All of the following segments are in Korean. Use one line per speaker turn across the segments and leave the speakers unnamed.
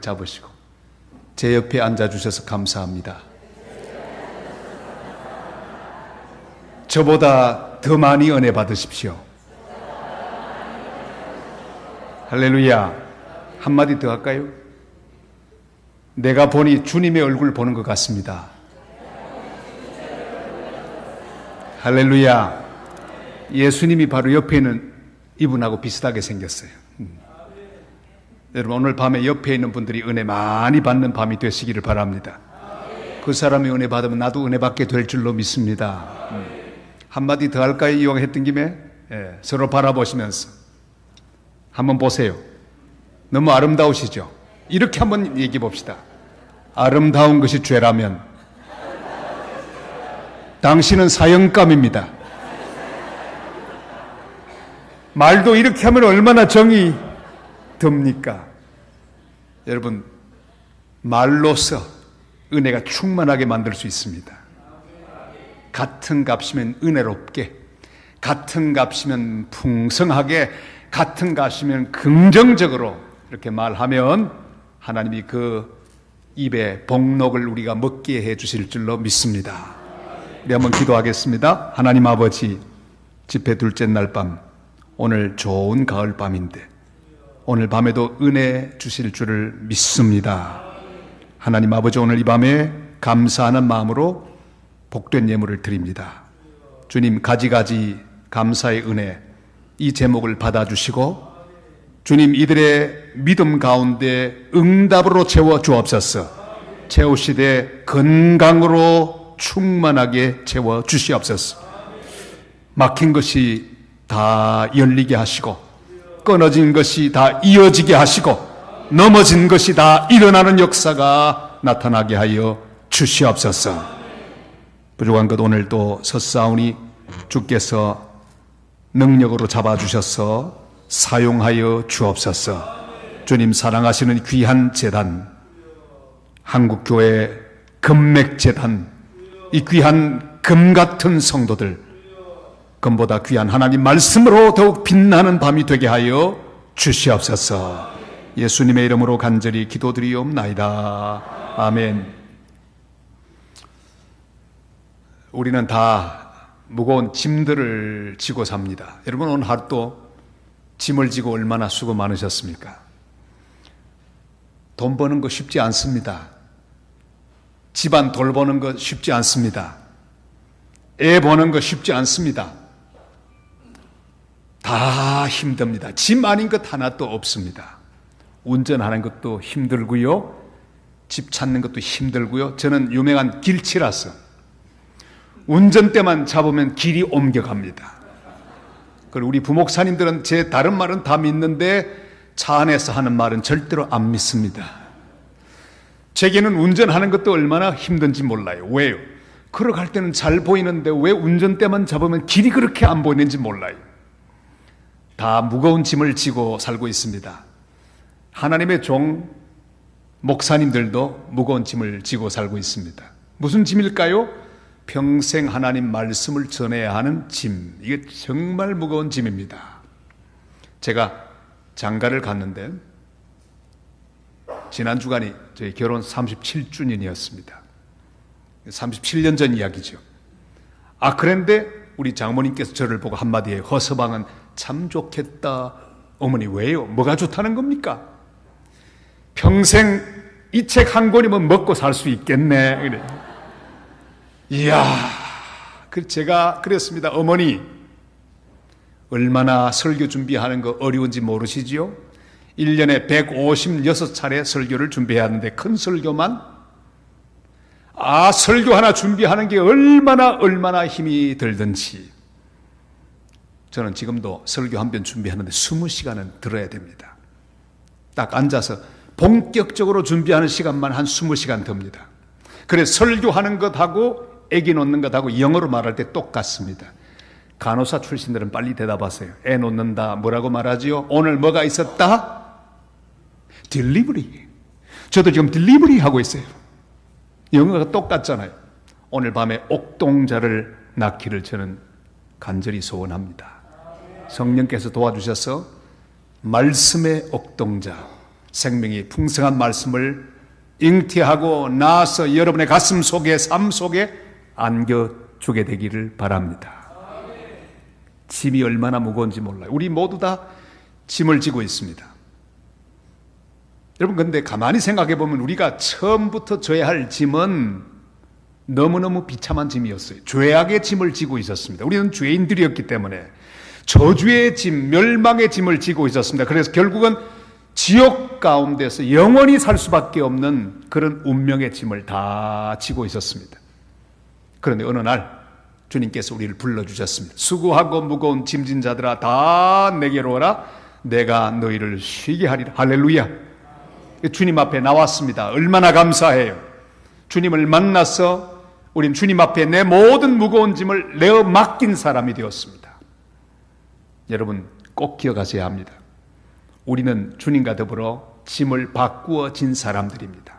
잡으시고 제 옆에 앉아주셔서 감사합니다. 저보다 더 많이 은혜 받으십시오. 할렐루야. 한마디 더 할까요? 내가 보니 주님의 얼굴 보는 것 같습니다. 할렐루야. 예수님이 바로 옆에 있는 이분하고 비슷하게 생겼어요. 여러분, 오늘 밤에 옆에 있는 분들이 은혜 많이 받는 밤이 되시기를 바랍니다. 그 사람이 은혜 받으면 나도 은혜 받게 될 줄로 믿습니다. 한마디 더 할까요? 이용했던 김에 서로 바라보시면서 한번 보세요. 너무 아름다우시죠? 이렇게 한번 얘기해 봅시다. 아름다운 것이 죄라면 당신은 사형감입니다. 말도 이렇게 하면 얼마나 정이 듭니까? 여러분, 말로서 은혜가 충만하게 만들 수 있습니다. 같은 값이면 은혜롭게, 같은 값이면 풍성하게, 같은 값이면 긍정적으로 이렇게 말하면 하나님이 그 입에 복록을 우리가 먹게 해 주실 줄로 믿습니다. 우리 한번 기도하겠습니다. 하나님 아버지, 집회 둘째 날 밤, 오늘 좋은 가을 밤인데 오늘 밤에도 은혜 주실 줄을 믿습니다. 하나님 아버지, 오늘 이 밤에 감사하는 마음으로 복된 예물을 드립니다. 주님, 가지가지 감사의 은혜, 이 제목을 받아주시고 주님, 이들의 믿음 가운데 응답으로 채워 주옵소서. 채우시되 건강으로 충만하게 채워 주시옵소서. 막힌 것이 다 열리게 하시고, 끊어진 것이 다 이어지게 하시고, 넘어진 것이 다 일어나는 역사가 나타나게 하여 주시옵소서. 부족한 것 오늘 또 섰사오니 주께서 능력으로 잡아주셔서 사용하여 주옵소서. 주님, 사랑하시는 귀한 재단, 한국교회 금맥재단, 이 귀한 금 같은 성도들, 금보다 귀한 하나님 말씀으로 더욱 빛나는 밤이 되게 하여 주시옵소서. 예수님의 이름으로 간절히 기도드리옵나이다. 아멘. 우리는 다 무거운 짐들을 지고 삽니다. 여러분, 오늘 하루도 짐을 지고 얼마나 수고 많으셨습니까? 돈 버는 거 쉽지 않습니다. 집안 돌보는 거 쉽지 않습니다. 애 보는 거 쉽지 않습니다. 다 힘듭니다. 짐 아닌 것 하나도 없습니다. 운전하는 것도 힘들고요, 집 찾는 것도 힘들고요. 저는 유명한 길치라서 운전대만 잡으면 길이 옮겨갑니다. 그리고 우리 부목사님들은 제 다른 말은 다 믿는데 차 안에서 하는 말은 절대로 안 믿습니다. 제게는 운전하는 것도 얼마나 힘든지 몰라요. 왜요? 걸어갈 때는 잘 보이는데 왜 운전대만 잡으면 길이 그렇게 안 보이는지 몰라요. 다 무거운 짐을 지고 살고 있습니다. 하나님의 종 목사님들도 무거운 짐을 지고 살고 있습니다. 무슨 짐일까요? 평생 하나님 말씀을 전해야 하는 짐. 이게 정말 무거운 짐입니다. 제가 장가를 갔는데 지난 주간이 저희 결혼 37주년이었습니다. 37년 전 이야기죠. 그런데 우리 장모님께서 저를 보고 한마디 해요. 허서방은 참 좋겠다. 어머니, 왜요? 뭐가 좋다는 겁니까? 평생 이 책 한 권이면 먹고 살 수 있겠네. 그래. 이야, 제가 그랬습니다. 어머니, 얼마나 설교 준비하는 거 어려운지 모르시지요? 1년에 156차례 설교를 준비해야 하는데 큰 설교만? 설교 하나 준비하는 게 얼마나 힘이 들든지. 저는 지금도 설교 한 편 준비하는데 20시간은 들어야 됩니다. 딱 앉아서 본격적으로 준비하는 시간만 한 20시간 듭니다. 그래서 설교하는 것하고 애기 놓는 것하고 영어로 말할 때 똑같습니다. 간호사 출신들은 빨리 대답하세요. 애 놓는다 뭐라고 말하지요? 오늘 뭐가 있었다? 딜리버리. 저도 지금 딜리버리 하고 있어요. 영어가 똑같잖아요. 오늘 밤에 옥동자를 낳기를 저는 간절히 소원합니다. 성령께서 도와주셔서 말씀의 옥동자, 생명이 풍성한 말씀을 잉태하고 나서 여러분의 가슴 속에, 삶 속에 안겨주게 되기를 바랍니다. 짐이 얼마나 무거운지 몰라요. 우리 모두 다 짐을 지고 있습니다. 여러분, 근데 가만히 생각해 보면 우리가 처음부터 져야 할 짐은 너무너무 비참한 짐이었어요. 죄악의 짐을 지고 있었습니다. 우리는 죄인들이었기 때문에 저주의 짐, 멸망의 짐을 지고 있었습니다. 그래서 결국은 지옥 가운데서 영원히 살 수밖에 없는 그런 운명의 짐을 다 지고 있었습니다. 그런데 어느 날 주님께서 우리를 불러주셨습니다. 수고하고 무거운 짐진 자들아 다 내게로 오라. 내가 너희를 쉬게 하리라. 할렐루야. 주님 앞에 나왔습니다. 얼마나 감사해요. 주님을 만나서 우린 주님 앞에 내 모든 무거운 짐을 내어 맡긴 사람이 되었습니다. 여러분 꼭 기억하셔야 합니다. 우리는 주님과 더불어 짐을 바꾸어 진 사람들입니다.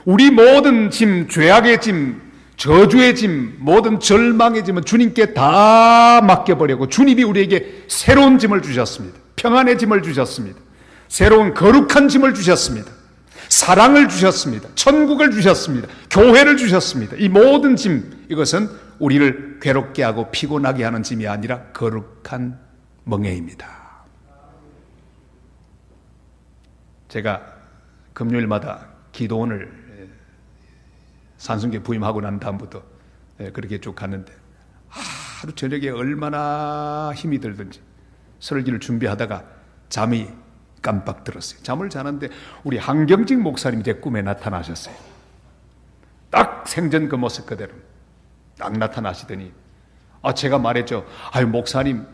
우리 모든 짐, 죄악의 짐, 저주의 짐, 모든 절망의 짐은 주님께 다 맡겨버리고 주님이 우리에게 새로운 짐을 주셨습니다. 평안의 짐을 주셨습니다. 새로운 거룩한 짐을 주셨습니다. 사랑을 주셨습니다. 천국을 주셨습니다. 교회를 주셨습니다. 이 모든 짐, 이것은 우리를 괴롭게 하고 피곤하게 하는 짐이 아니라 거룩한 멍에입니다. 제가 금요일마다 기도원을 산성교 부임하고 난 다음부터 그렇게 쭉 갔는데 하루 저녁에 얼마나 힘이 들든지 설교를 준비하다가 잠이 깜빡 들었어요. 잠을 자는데 우리 한경직 목사님이 제 꿈에 나타나셨어요. 딱 생전 그 모습 그대로 딱 나타나시더니 제가 말했죠. 목사님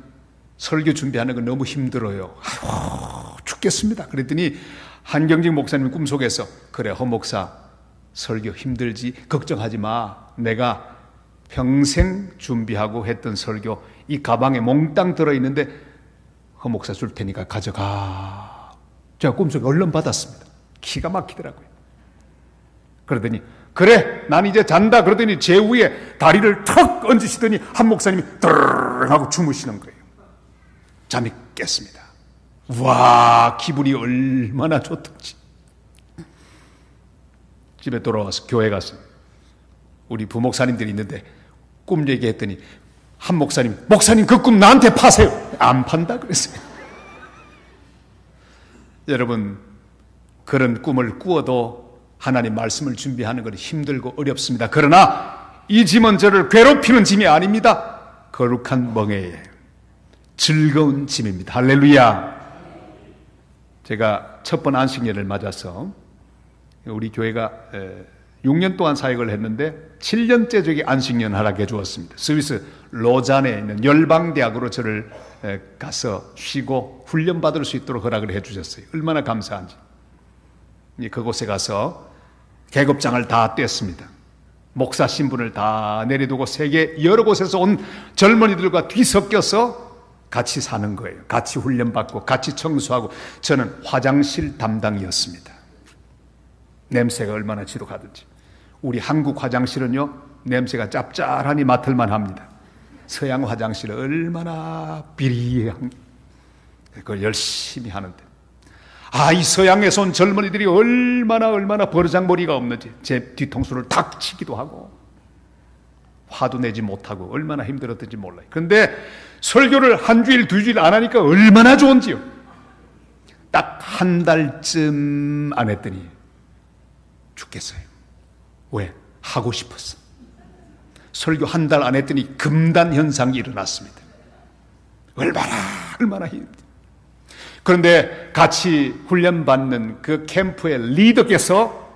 설교 준비하는 거 너무 힘들어요. 죽겠습니다. 그랬더니 한경직 목사님 꿈속에서 그래 허 목사 설교 힘들지 걱정하지 마. 내가 평생 준비하고 했던 설교 이 가방에 몽땅 들어있는데 허 목사 줄 테니까 가져가. 제가 꿈속에 얼른 받았습니다. 기가 막히더라고요. 그러더니 그래 난 이제 잔다. 그러더니 제 위에 다리를 턱 얹으시더니 한 목사님이 드르르 하고 주무시는 거예요. 잠이 깼습니다. 와, 기분이 얼마나 좋던지. 집에 돌아와서 교회 가서 우리 부목사님들이 있는데 꿈 얘기했더니 한 목사님 그 꿈 나한테 파세요. 안 판다 그랬어요. 여러분 그런 꿈을 꾸어도 하나님 말씀을 준비하는 건 힘들고 어렵습니다. 그러나 이 짐은 저를 괴롭히는 짐이 아닙니다. 거룩한 멍에에 즐거운 짐입니다. 할렐루야. 제가 첫 번 안식년을 맞아서 우리 교회가 6년 동안 사역을 했는데 7년째 저기 안식년 허락해 주었습니다. 스위스 로잔에 있는 열방대학으로 저를 가서 쉬고 훈련받을 수 있도록 허락을 해 주셨어요. 얼마나 감사한지. 그곳에 가서 계급장을 다 뗐습니다. 목사 신분을 다 내려두고 세계 여러 곳에서 온 젊은이들과 뒤섞여서 같이 사는 거예요. 같이 훈련받고 같이 청소하고 저는 화장실 담당이었습니다. 냄새가 얼마나 지독하든지. 우리 한국 화장실은요 냄새가 짭짤하니 맡을만 합니다. 서양 화장실은 얼마나 비리한 그걸 열심히 하는데 이 서양에서 온 젊은이들이 얼마나 버르장머리가 없는지 제 뒤통수를 탁 치기도 하고 화도 내지 못하고 얼마나 힘들었던지 몰라요. 그런데 설교를 한 주일 두 주일 안 하니까 얼마나 좋은지요. 딱 한 달쯤 안 했더니 죽겠어요. 왜? 하고 싶었어. 설교 한 달 안 했더니 금단 현상이 일어났습니다. 얼마나 힘들어. 그런데 같이 훈련받는 그 캠프의 리더께서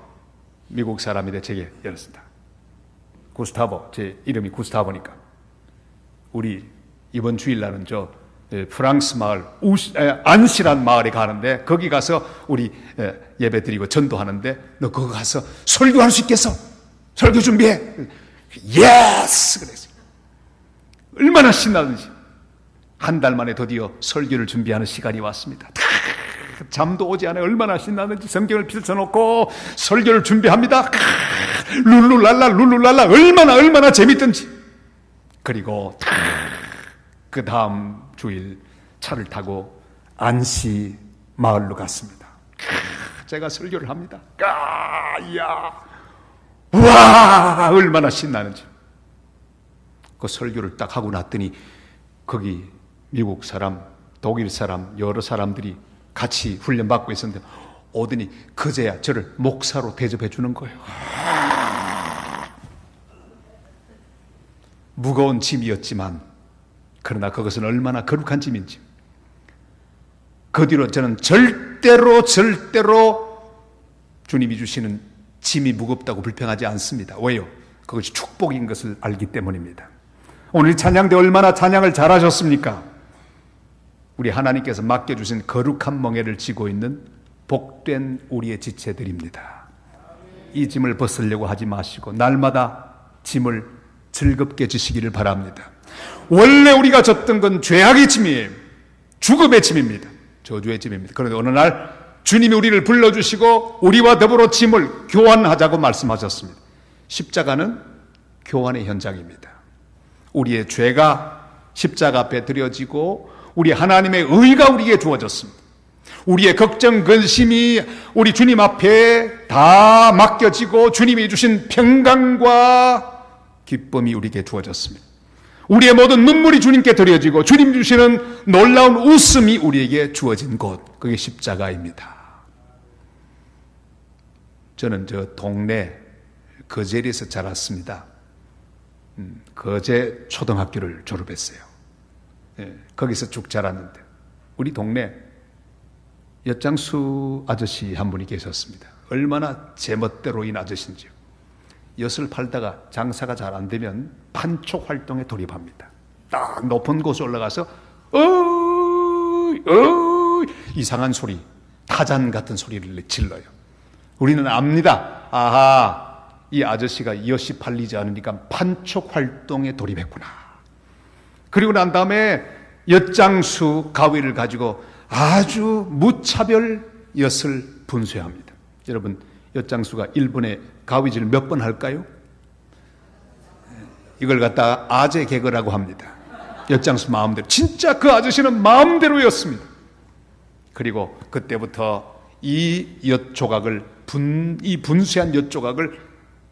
미국 사람인데 제게 열었습니다. 구스타보, 제 이름이 구스타보니까 우리 이번 주일날은 저 프랑스 마을 안시란 마을에 가는데 거기 가서 우리 예배 드리고 전도하는데 너 거기 가서 설교할 수 있겠어? 설교 준비해. 예스! 그랬어요. 얼마나 신나는지. 한 달 만에 드디어 설교를 준비하는 시간이 왔습니다. 잠도 오지 않아요. 얼마나 신나는지 성경을 펼쳐놓고 설교를 준비합니다. 룰루랄라 얼마나 재밌던지. 그리고 그 다음 주일 차를 타고 안시 마을로 갔습니다. 제가 설교를 합니다. 야, 와, 얼마나 신나는지. 그 설교를 딱 하고 났더니 거기 미국 사람, 독일 사람, 여러 사람들이 같이 훈련받고 있었는데 오더니 그제야 저를 목사로 대접해 주는 거예요. 무거운 짐이었지만 그러나 그것은 얼마나 거룩한 짐인지. 그 뒤로 저는 절대로 주님이 주시는 짐이 무겁다고 불평하지 않습니다. 왜요? 그것이 축복인 것을 알기 때문입니다. 오늘 찬양대 얼마나 찬양을 잘하셨습니까? 우리 하나님께서 맡겨주신 거룩한 멍에를 지고 있는 복된 우리의 지체들입니다. 이 짐을 벗으려고 하지 마시고 날마다 짐을 즐겁게 지시기를 바랍니다. 원래 우리가 졌던 건 죄악의 짐이에요. 죽음의 짐입니다. 저주의 짐입니다. 그런데 어느 날 주님이 우리를 불러주시고 우리와 더불어 짐을 교환하자고 말씀하셨습니다. 십자가는 교환의 현장입니다. 우리의 죄가 십자가 앞에 드려지고 우리 하나님의 의가 우리에게 주어졌습니다. 우리의 걱정, 근심이 우리 주님 앞에 다 맡겨지고 주님이 주신 평강과 기쁨이 우리에게 주어졌습니다. 우리의 모든 눈물이 주님께 드려지고 주님 주시는 놀라운 웃음이 우리에게 주어진 곳, 그게 십자가입니다. 저는 저 동네 거제리에서 자랐습니다. 거제 초등학교를 졸업했어요. 거기서 쭉 자랐는데 우리 동네 엿장수 아저씨 한 분이 계셨습니다. 얼마나 제멋대로인 아저씨인지요. 엿을 팔다가 장사가 잘 안 되면 판촉 활동에 돌입합니다. 딱 높은 곳에 올라가서 이상한 소리, 타잔 같은 소리를 질러요. 우리는 압니다. 아하, 이 아저씨가 엿이 팔리지 않으니까 판촉 활동에 돌입했구나. 그리고 난 다음에 엿장수 가위를 가지고 아주 무차별 엿을 분쇄합니다. 여러분, 엿장수가 1분에 가위질 몇 번 할까요? 이걸 갖다가 아재 개그라고 합니다. 엿장수 마음대로. 진짜 그 아저씨는 마음대로였습니다. 그리고 그때부터 이 엿 조각을 이 분쇄한 엿 조각을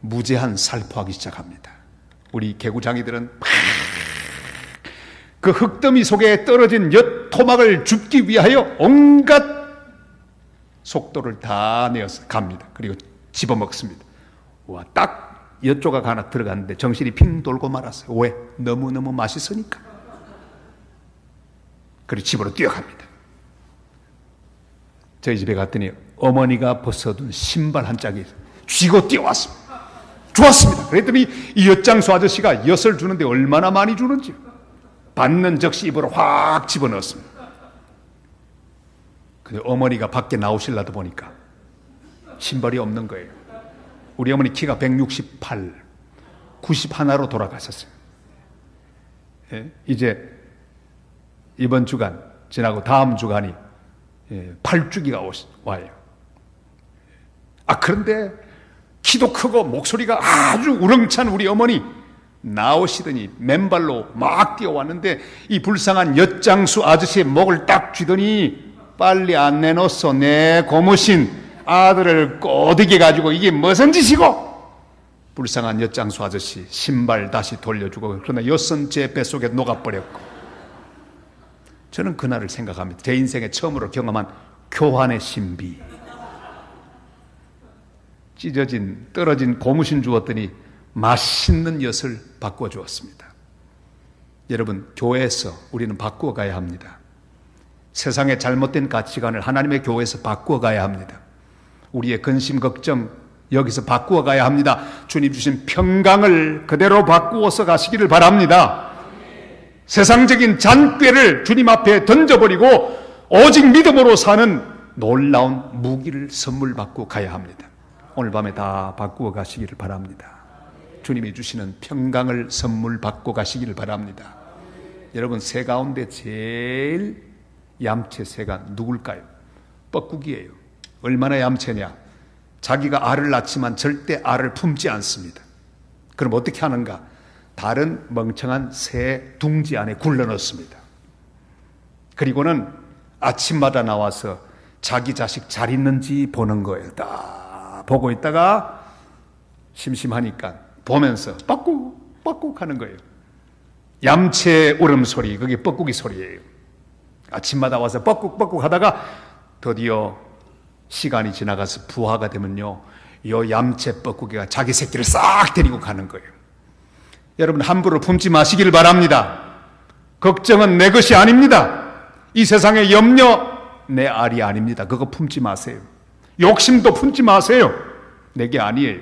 무제한 살포하기 시작합니다. 우리 개구장이들은 그 흙더미 속에 떨어진 엿 토막을 줍기 위하여 온갖 속도를 다 내어서 갑니다. 그리고 집어먹습니다. 와, 딱 엿 조각 하나 들어갔는데 정신이 핑 돌고 말았어요. 왜? 너무너무 맛있으니까. 그리고 집으로 뛰어갑니다. 저희 집에 갔더니 어머니가 벗어둔 신발 한 짝이 쥐고 뛰어왔습니다. 좋았습니다. 그랬더니 이 엿장수 아저씨가 엿을 주는데 얼마나 많이 주는지 받는 즉시 입으로 확 집어넣었습니다. 근데 어머니가 밖에 나오시려다 보니까 신발이 없는 거예요. 우리 어머니 키가 168, 91로 돌아가셨어요. 예? 이제 이번 주간 지나고 다음 주간이 8주기가 와요. 그런데 키도 크고 목소리가 아주 우렁찬 우리 어머니 나오시더니 맨발로 막 뛰어왔는데 이 불쌍한 엿장수 아저씨의 목을 딱 쥐더니 빨리 안 내놓소. 내 고무신 아들을 꼬드게 가지고 이게 무슨 짓이고. 불쌍한 엿장수 아저씨 신발 다시 돌려주고 그러나 엿은 제 뱃속에 녹아버렸고. 저는 그날을 생각합니다. 제 인생에 처음으로 경험한 교환의 신비. 찢어진 떨어진 고무신 주었더니 맛있는 엿을 바꾸어 주었습니다. 여러분, 교회에서 우리는 바꾸어 가야 합니다. 세상의 잘못된 가치관을 하나님의 교회에서 바꾸어 가야 합니다. 우리의 근심 걱정 여기서 바꾸어 가야 합니다. 주님 주신 평강을 그대로 바꾸어서 가시기를 바랍니다. 세상적인 잔꾀를 주님 앞에 던져버리고 오직 믿음으로 사는 놀라운 무기를 선물 받고 가야 합니다. 오늘 밤에 다 바꾸어 가시기를 바랍니다. 주님이 주시는 평강을 선물 받고 가시기를 바랍니다. 여러분, 새 가운데 제일 얌체 새가 누굴까요? 뻐꾸기예요. 얼마나 얌체냐? 자기가 알을 낳지만 절대 알을 품지 않습니다. 그럼 어떻게 하는가? 다른 멍청한 새 둥지 안에 굴러 넣습니다. 그리고는 아침마다 나와서 자기 자식 잘 있는지 보는 거예요. 딱 보고 있다가 심심하니까 보면서 뻑꾹 하는 거예요. 얌체 울음소리, 그게 뻐꾸기 소리예요. 아침마다 와서 뻑꾹 하다가 드디어 시간이 지나가서 부화가 되면요, 요 얌체 뻐꾸기가 자기 새끼를 싹 데리고 가는 거예요. 여러분, 함부로 품지 마시기를 바랍니다. 걱정은 내 것이 아닙니다. 이 세상의 염려 내 알이 아닙니다. 그거 품지 마세요. 욕심도 품지 마세요. 내게 아니에요.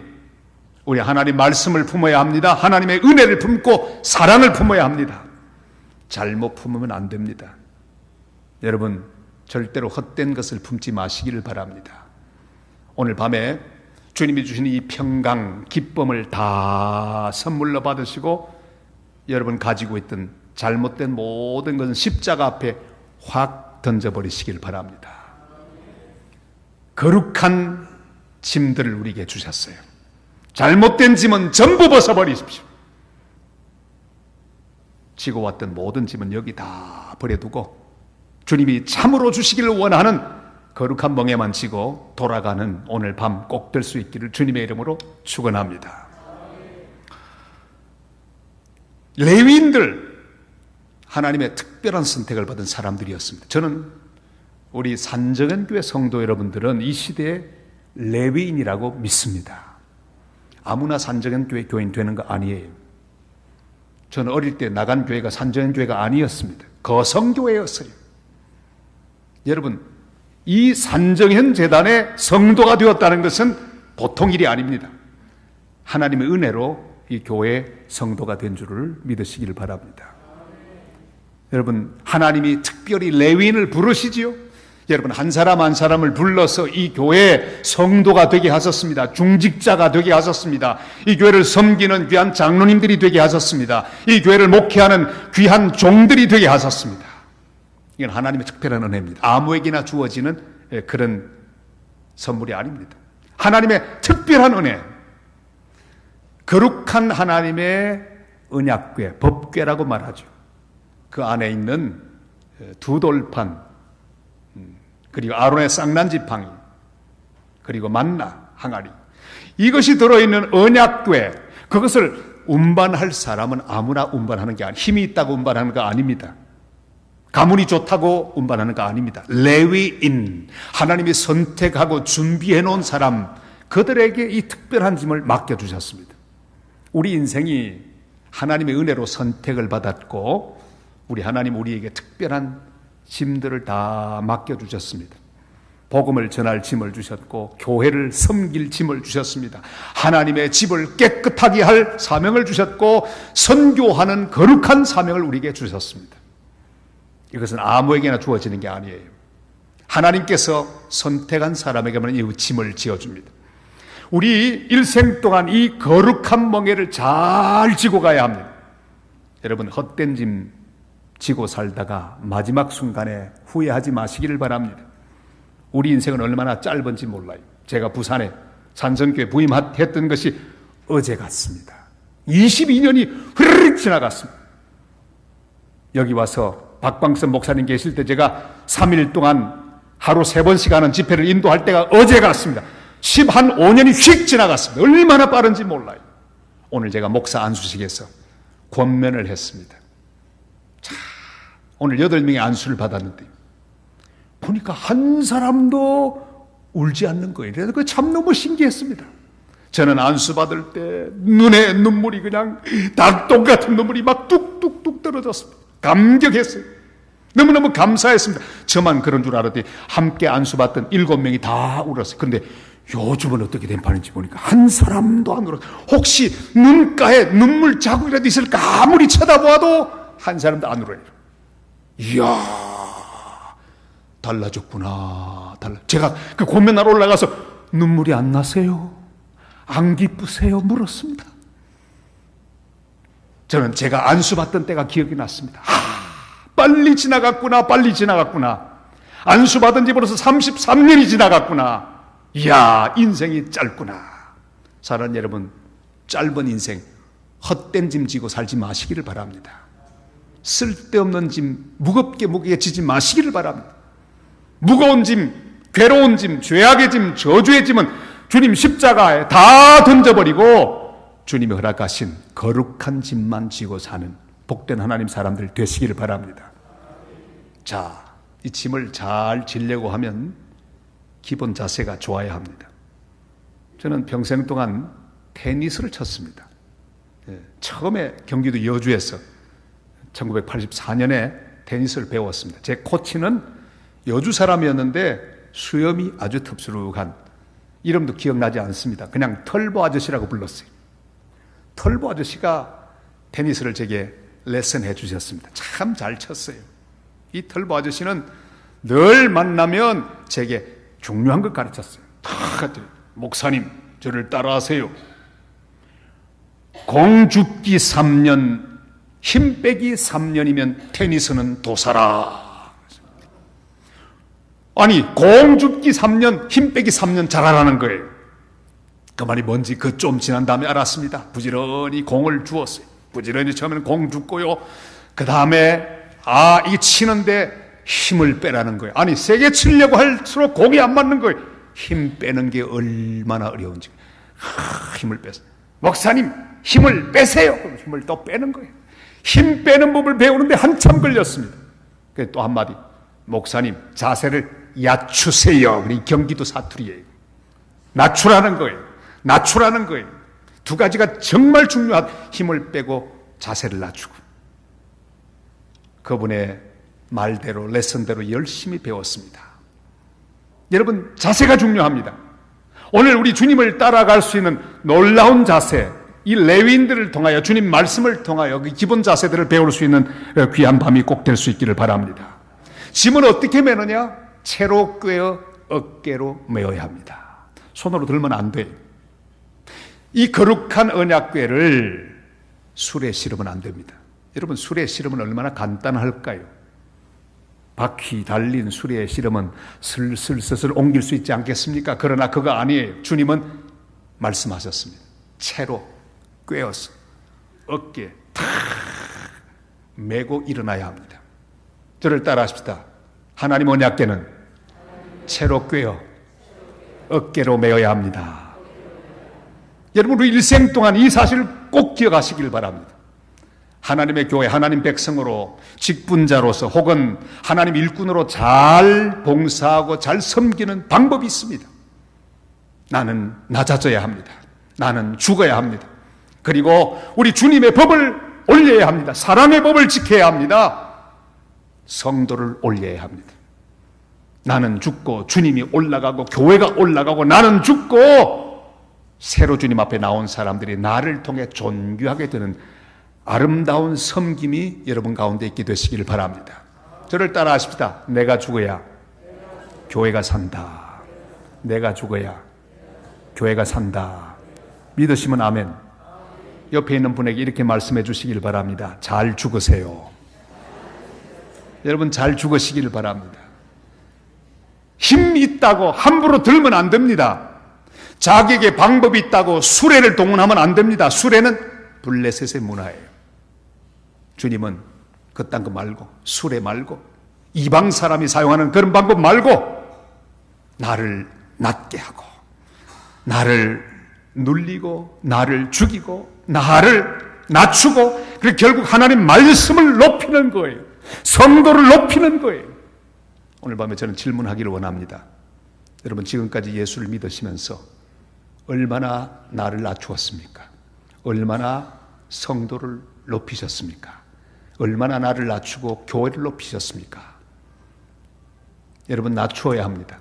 우리 하나님 말씀을 품어야 합니다. 하나님의 은혜를 품고 사랑을 품어야 합니다. 잘못 품으면 안 됩니다. 여러분, 절대로 헛된 것을 품지 마시기를 바랍니다. 오늘 밤에 주님이 주신 이 평강, 기쁨을 다 선물로 받으시고 여러분 가지고 있던 잘못된 모든 것은 십자가 앞에 확 던져버리시길 바랍니다. 거룩한 짐들을 우리에게 주셨어요. 잘못된 짐은 전부 벗어버리십시오. 지고 왔던 모든 짐은 여기 다 버려두고 주님이 참으로 주시기를 원하는 거룩한 멍에만 지고 돌아가는 오늘 밤 꼭 될 수 있기를 주님의 이름으로 축원합니다. 레위인들, 하나님의 특별한 선택을 받은 사람들이었습니다. 저는 우리 산정현교회 성도 여러분들은 이 시대의 레위인이라고 믿습니다. 아무나 산정현교회 교인 되는 거 아니에요. 저는 어릴 때 나간 교회가 산정현교회가 아니었습니다. 거성교회였어요. 여러분, 이 산정현 재단의 성도가 되었다는 것은 보통 일이 아닙니다. 하나님의 은혜로 이 교회의 성도가 된 줄을 믿으시길 바랍니다. 여러분, 하나님이 특별히 레위인을 부르시지요. 여러분, 한 사람 한 사람을 불러서 이 교회의 성도가 되게 하셨습니다. 중직자가 되게 하셨습니다. 이 교회를 섬기는 귀한 장로님들이 되게 하셨습니다. 이 교회를 목회하는 귀한 종들이 되게 하셨습니다. 이건 하나님의 특별한 은혜입니다. 아무에게나 주어지는 그런 선물이 아닙니다. 하나님의 특별한 은혜, 거룩한 하나님의 언약궤, 법궤라고 말하죠. 그 안에 있는 두 돌판, 그리고 아론의 쌍난지팡이, 그리고 만나 항아리, 이것이 들어있는 언약궤, 그것을 운반할 사람은 아무나 운반하는 게 아니에요. 힘이 있다고 운반하는 거 아닙니다. 가문이 좋다고 운반하는 거 아닙니다. 레위인, 하나님이 선택하고 준비해 놓은 사람, 그들에게 이 특별한 짐을 맡겨주셨습니다. 우리 인생이 하나님의 은혜로 선택을 받았고 우리 하나님 우리에게 특별한 짐들을 다 맡겨주셨습니다. 복음을 전할 짐을 주셨고 교회를 섬길 짐을 주셨습니다. 하나님의 집을 깨끗하게 할 사명을 주셨고 선교하는 거룩한 사명을 우리에게 주셨습니다. 이것은 아무에게나 주어지는 게 아니에요. 하나님께서 선택한 사람에게만 이 짐을 지어줍니다. 우리 일생 동안 이 거룩한 멍에를 잘 지고 가야 합니다. 여러분, 헛된 짐 지고 살다가 마지막 순간에 후회하지 마시기를 바랍니다. 우리 인생은 얼마나 짧은지 몰라요. 제가 부산에 산성교회 부임했던 것이 어제 같습니다. 22년이 흐르륵 지나갔습니다. 여기 와서 박광선 목사님 계실 때 제가 3일 동안 하루 3번씩 하는 집회를 인도할 때가 어제 같습니다. 15년이 휙 지나갔습니다. 얼마나 빠른지 몰라요. 오늘 제가 목사 안수식에서 권면을 했습니다. 자, 오늘 8명의 안수를 받았는데 보니까 한 사람도 울지 않는 거예요. 그래서 그 참 너무 신기했습니다. 저는 안수 받을 때 눈에 눈물이 그냥 닭똥 같은 눈물이 막 뚝뚝뚝 떨어졌습니다. 감격했어요. 너무너무 감사했습니다. 저만 그런 줄 알았더니 함께 안수받던 7명이 다 울었어요. 그런데 요즘은 어떻게 된 판인지 보니까 한 사람도 안 울었어요. 혹시 눈가에 눈물 자국이라도 있을까 아무리 쳐다보아도 한 사람도 안 울어요. 이야, 달라졌구나. 제가 그 권면하러 올라가서 눈물이 안 나세요? 안 기쁘세요? 물었습니다. 저는 제가 안수받던 때가 기억이 났습니다. 빨리 지나갔구나, 빨리 지나갔구나. 안수받은 지 벌써 33년이 지나갔구나. 이야, 인생이 짧구나. 사랑하는 여러분, 짧은 인생 헛된 짐 지고 살지 마시기를 바랍니다. 쓸데없는 짐 무겁게 지지 마시기를 바랍니다. 무거운 짐 괴로운 짐, 죄악의 짐, 저주의 짐은 주님 십자가에 다 던져버리고 주님이 허락하신 거룩한 짐만 지고 사는 복된 하나님 사람들 되시기를 바랍니다. 자, 이 짐을 잘 지려고 하면 기본 자세가 좋아야 합니다. 저는 평생 동안 테니스를 쳤습니다. 처음에 경기도 여주에서 1984년에 테니스를 배웠습니다. 제 코치는 여주 사람이었는데 수염이 아주 텁수룩한, 이름도 기억나지 않습니다. 그냥 털보 아저씨라고 불렀어요. 털보 아저씨가 테니스를 제게 레슨해 주셨습니다. 참 잘 쳤어요. 이 털보 아저씨는 늘 만나면 제게 중요한 걸 가르쳤어요. 목사님, 저를 따라하세요. 공 줍기 3년, 힘 빼기 3년이면 테니스는 도사라. 아니, 공 줍기 3년, 힘 빼기 3년 잘하라는 거예요. 그 말이 뭔지 그 좀 지난 다음에 알았습니다. 부지런히 공을 주었어요. 부지런히 처음에는 공 줍고요. 그 다음에 이게 치는데 힘을 빼라는 거예요. 아니, 세게 치려고 할수록 공이 안 맞는 거예요. 힘 빼는 게 얼마나 어려운지. 힘을 뺐어요. 목사님, 힘을 빼세요. 그럼 힘을 또 빼는 거예요. 힘 빼는 법을 배우는데 한참 걸렸습니다. 그래서 또 한마디, 목사님, 자세를 낮추세요. 이 경기도 사투리예요. 낮추라는 거예요. 낮추라는 거예요. 두 가지가 정말 중요한, 힘을 빼고 자세를 낮추고. 그분의 말대로, 레슨대로 열심히 배웠습니다. 여러분, 자세가 중요합니다. 오늘 우리 주님을 따라갈 수 있는 놀라운 자세, 이 레위인들을 통하여, 주님 말씀을 통하여 그 기본 자세들을 배울 수 있는 귀한 밤이 꼭 될 수 있기를 바랍니다. 짐은 어떻게 매느냐? 채로 꿰어 어깨로 메어야 합니다. 손으로 들면 안 돼요. 이 거룩한 언약궤를 술에 실으면 안 됩니다. 여러분, 술에 실으면 얼마나 간단할까요? 바퀴 달린 술에 실으면 슬슬 옮길 수 있지 않겠습니까? 그러나 그거 아니에요. 주님은 말씀하셨습니다. 채로 꿰어서 어깨에 탁 메고 일어나야 합니다. 저를 따라하십시다. 하나님 언약궤는 채로 꿰어 어깨로 메어야 합니다. 여러분, 우리 일생 동안 이 사실을 꼭 기억하시길 바랍니다. 하나님의 교회, 하나님 백성으로, 직분자로서 혹은 하나님 일꾼으로 잘 봉사하고 잘 섬기는 방법이 있습니다. 나는 낮아져야 합니다. 나는 죽어야 합니다. 그리고 우리 주님의 법을 올려야 합니다. 사랑의 법을 지켜야 합니다. 성도를 올려야 합니다. 나는 죽고 주님이 올라가고 교회가 올라가고 나는 죽고 새로 주님 앞에 나온 사람들이 나를 통해 존귀하게 되는 아름다운 섬김이 여러분 가운데 있게 되시기를 바랍니다. 저를 따라 하십시다. 내가 죽어야 교회가 산다. 내가 죽어야 교회가 산다. 믿으시면 아멘. 옆에 있는 분에게 이렇게 말씀해 주시길 바랍니다. 잘 죽으세요. 여러분, 잘 죽으시기를 바랍니다. 힘이 있다고 함부로 들면 안 됩니다. 자기에게 방법이 있다고 수레를 동원하면 안 됩니다. 수레는 블레셋의 문화예요. 주님은 그딴 거 말고, 수레 말고, 이방 사람이 사용하는 그런 방법 말고 나를 낮게 하고, 나를 눌리고, 나를 죽이고, 나를 낮추고, 그리고 결국 하나님 말씀을 높이는 거예요. 성도를 높이는 거예요. 오늘 밤에 저는 질문하기를 원합니다. 여러분, 지금까지 예수를 믿으시면서 얼마나 나를 낮추었습니까? 얼마나 성도를 높이셨습니까? 얼마나 나를 낮추고 교회를 높이셨습니까? 여러분, 낮추어야 합니다.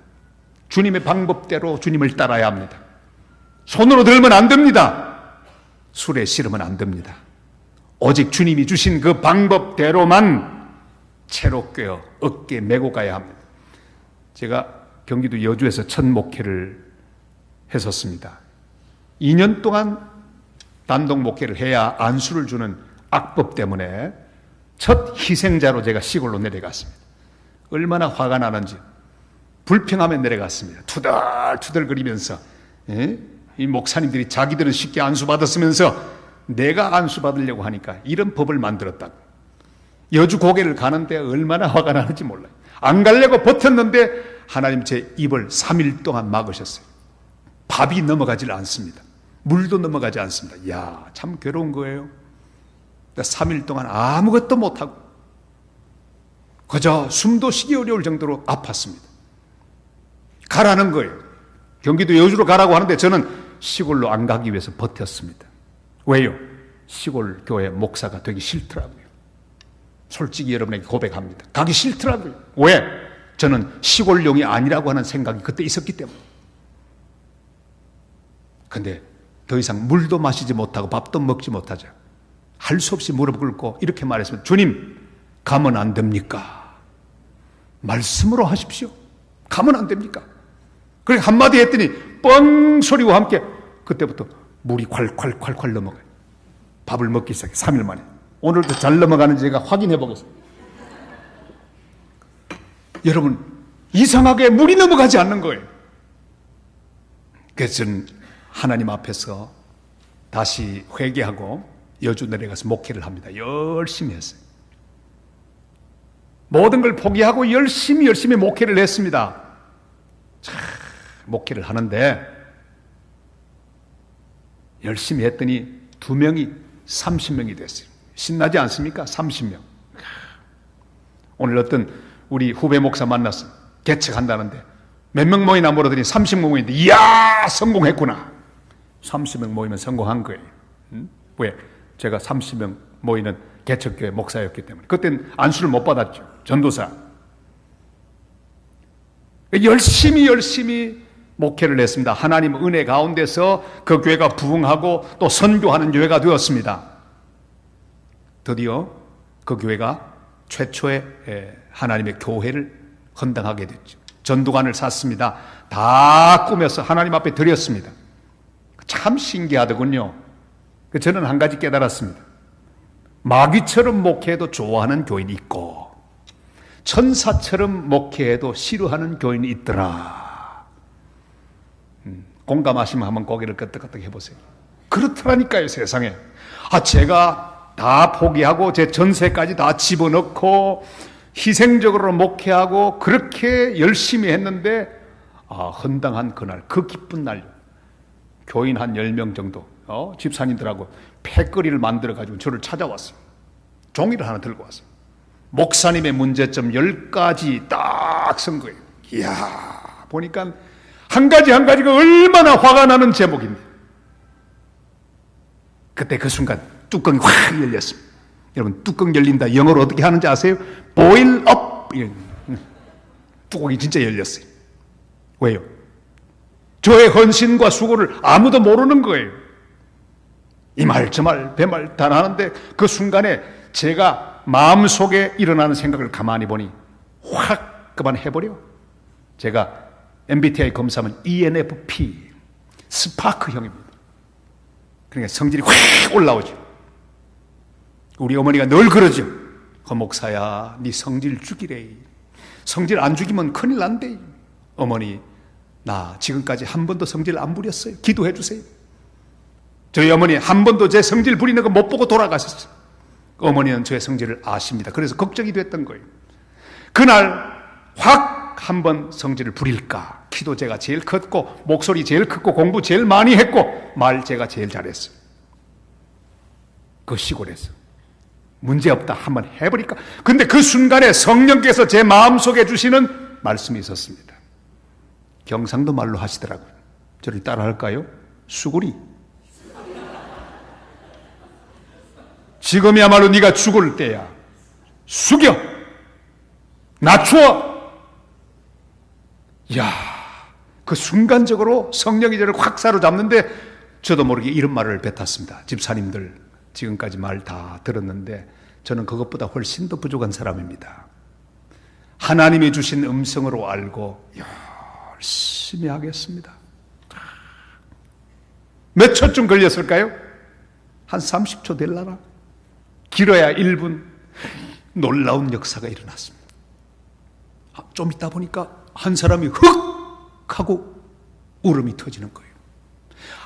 주님의 방법대로 주님을 따라야 합니다. 손으로 들면 안 됩니다. 술에 실으면 안 됩니다. 오직 주님이 주신 그 방법대로만 채로 꿰어 어깨에 메고 가야 합니다. 제가 경기도 여주에서 첫 목회를 했었습니다. 2년 동안 단독 목회를 해야 안수를 주는 악법 때문에 첫 희생자로 제가 시골로 내려갔습니다. 얼마나 화가 나는지 불평하며 내려갔습니다. 투덜투덜거리면서 이 목사님들이 자기들은 쉽게 안수받았으면서 내가 안수받으려고 하니까 이런 법을 만들었다고. 여주 고개를 가는데 얼마나 화가 나는지 몰라요. 안 가려고 버텼는데 하나님 제 입을 3일 동안 막으셨어요. 밥이 넘어가질 않습니다. 물도 넘어가지 않습니다. 이야, 참 괴로운 거예요. 3일 동안 아무것도 못하고 그저 숨도 쉬기 어려울 정도로 아팠습니다. 가라는 거예요. 경기도 여주로 가라고 하는데 저는 시골로 안 가기 위해서 버텼습니다. 왜요? 시골 교회 목사가 되기 싫더라고요. 솔직히 여러분에게 고백합니다. 가기 싫더라고요. 왜? 저는 시골용이 아니라고 하는 생각이 그때 있었기 때문에. 근데 더 이상 물도 마시지 못하고 밥도 먹지 못하자 할 수 없이 무릎 꿇고 이렇게 말했습니다. 주님, 가면 안 됩니까? 말씀으로 하십시오. 가면 안 됩니까? 그렇게 한마디 했더니 뻥 소리와 함께 그때부터 물이 콸콸콸콸 넘어가요. 밥을 먹기 시작해 3일 만에. 오늘도 잘 넘어가는지 제가 확인해 보겠습니다. 여러분, 이상하게 물이 넘어가지 않는 거예요. 그래서 저는 하나님 앞에서 다시 회개하고 여주 내려가서 목회를 합니다. 열심히 했어요. 모든 걸 포기하고 열심히 목회를 했습니다. 참, 목회를 하는데 열심히 했더니 2명이 30명이 됐어요. 신나지 않습니까? 30명. 오늘 어떤 우리 후배 목사 만났어요. 개척한다는데 몇 명 모이나 물어더니 30명 모이는데 이야, 성공했구나. 30명 모이면 성공한 거예요. 왜? 제가 30명 모이는 개척교회 목사였기 때문에. 그때는 안수를 못 받았죠. 전도사. 열심히 목회를 했습니다. 하나님 은혜 가운데서 그 교회가 부흥하고 또 선교하는 교회가 되었습니다. 드디어 그 교회가 최초의 하나님의 교회를 헌당하게 됐죠. 전도관을 샀습니다. 다 꾸며서 하나님 앞에 드렸습니다. 참 신기하더군요. 저는 한 가지 깨달았습니다. 마귀처럼 목회해도 좋아하는 교인이 있고 천사처럼 목회해도 싫어하는 교인이 있더라. 공감하시면 한번 고개를 끄덕끄덕 해보세요. 그렇더라니까요, 세상에. 제가 다 포기하고 제 전세까지 다 집어넣고 희생적으로 목회하고 그렇게 열심히 했는데 헌당한 그날, 그 기쁜 날 교인 한 10명 정도 집사님들하고 패거리를 만들어가지고 저를 찾아왔어요. 종이를 하나 들고 왔어요. 목사님의 문제점 10가지 딱 쓴 거예요. 이야, 보니까 한 가지가 얼마나 화가 나는 제목입니다. 그때 그 순간 뚜껑이 확 열렸습니다. 여러분, 뚜껑 열린다 영어로 어떻게 하는지 아세요? boil up. 뚜껑이 진짜 열렸어요. 왜요? 저의 헌신과 수고를 아무도 모르는 거예요. 이 말 저 말 배말 다 나는데 그 순간에 제가 마음속에 일어나는 생각을 가만히 보니 확 그만해버려. 제가 MBTI 검사하면 ENFP 스파크형입니다. 그러니까 성질이 확 올라오죠. 우리 어머니가 늘 그러죠. 목사야, 네 성질 죽이래. 성질 안 죽이면 큰일 난대. 어머니, 나 지금까지 한 번도 성질 안 부렸어요. 기도해 주세요. 저희 어머니 한 번도 제 성질 부리는 거 못 보고 돌아가셨어요. 어머니는 저의 성질을 아십니다. 그래서 걱정이 됐던 거예요. 그날 확 한 번 성질을 부릴까. 기도 제가 제일 컸고 목소리 제일 크고 공부 제일 많이 했고 말 제가 제일 잘했어요. 그 시골에서 문제없다 한번 해버릴까. 근데 그 순간에 성령께서 제 마음속에 주시는 말씀이 있었습니다. 경상도 말로 하시더라고요. 저를 따라 할까요? 수구리. 지금이야말로 네가 죽을 때야. 숙여. 낮추어. 이야, 그 순간적으로 성령이 저를 확 사로잡는데 저도 모르게 이런 말을 뱉었습니다. 집사님들 지금까지 말 다 들었는데 저는 그것보다 훨씬 더 부족한 사람입니다. 하나님이 주신 음성으로 알고 열심히 하겠습니다. 몇 초쯤 걸렸을까요? 한 30초 될라나? 길어야 1분. 놀라운 역사가 일어났습니다. 좀 있다 보니까 한 사람이 흑 하고 울음이 터지는 거예요.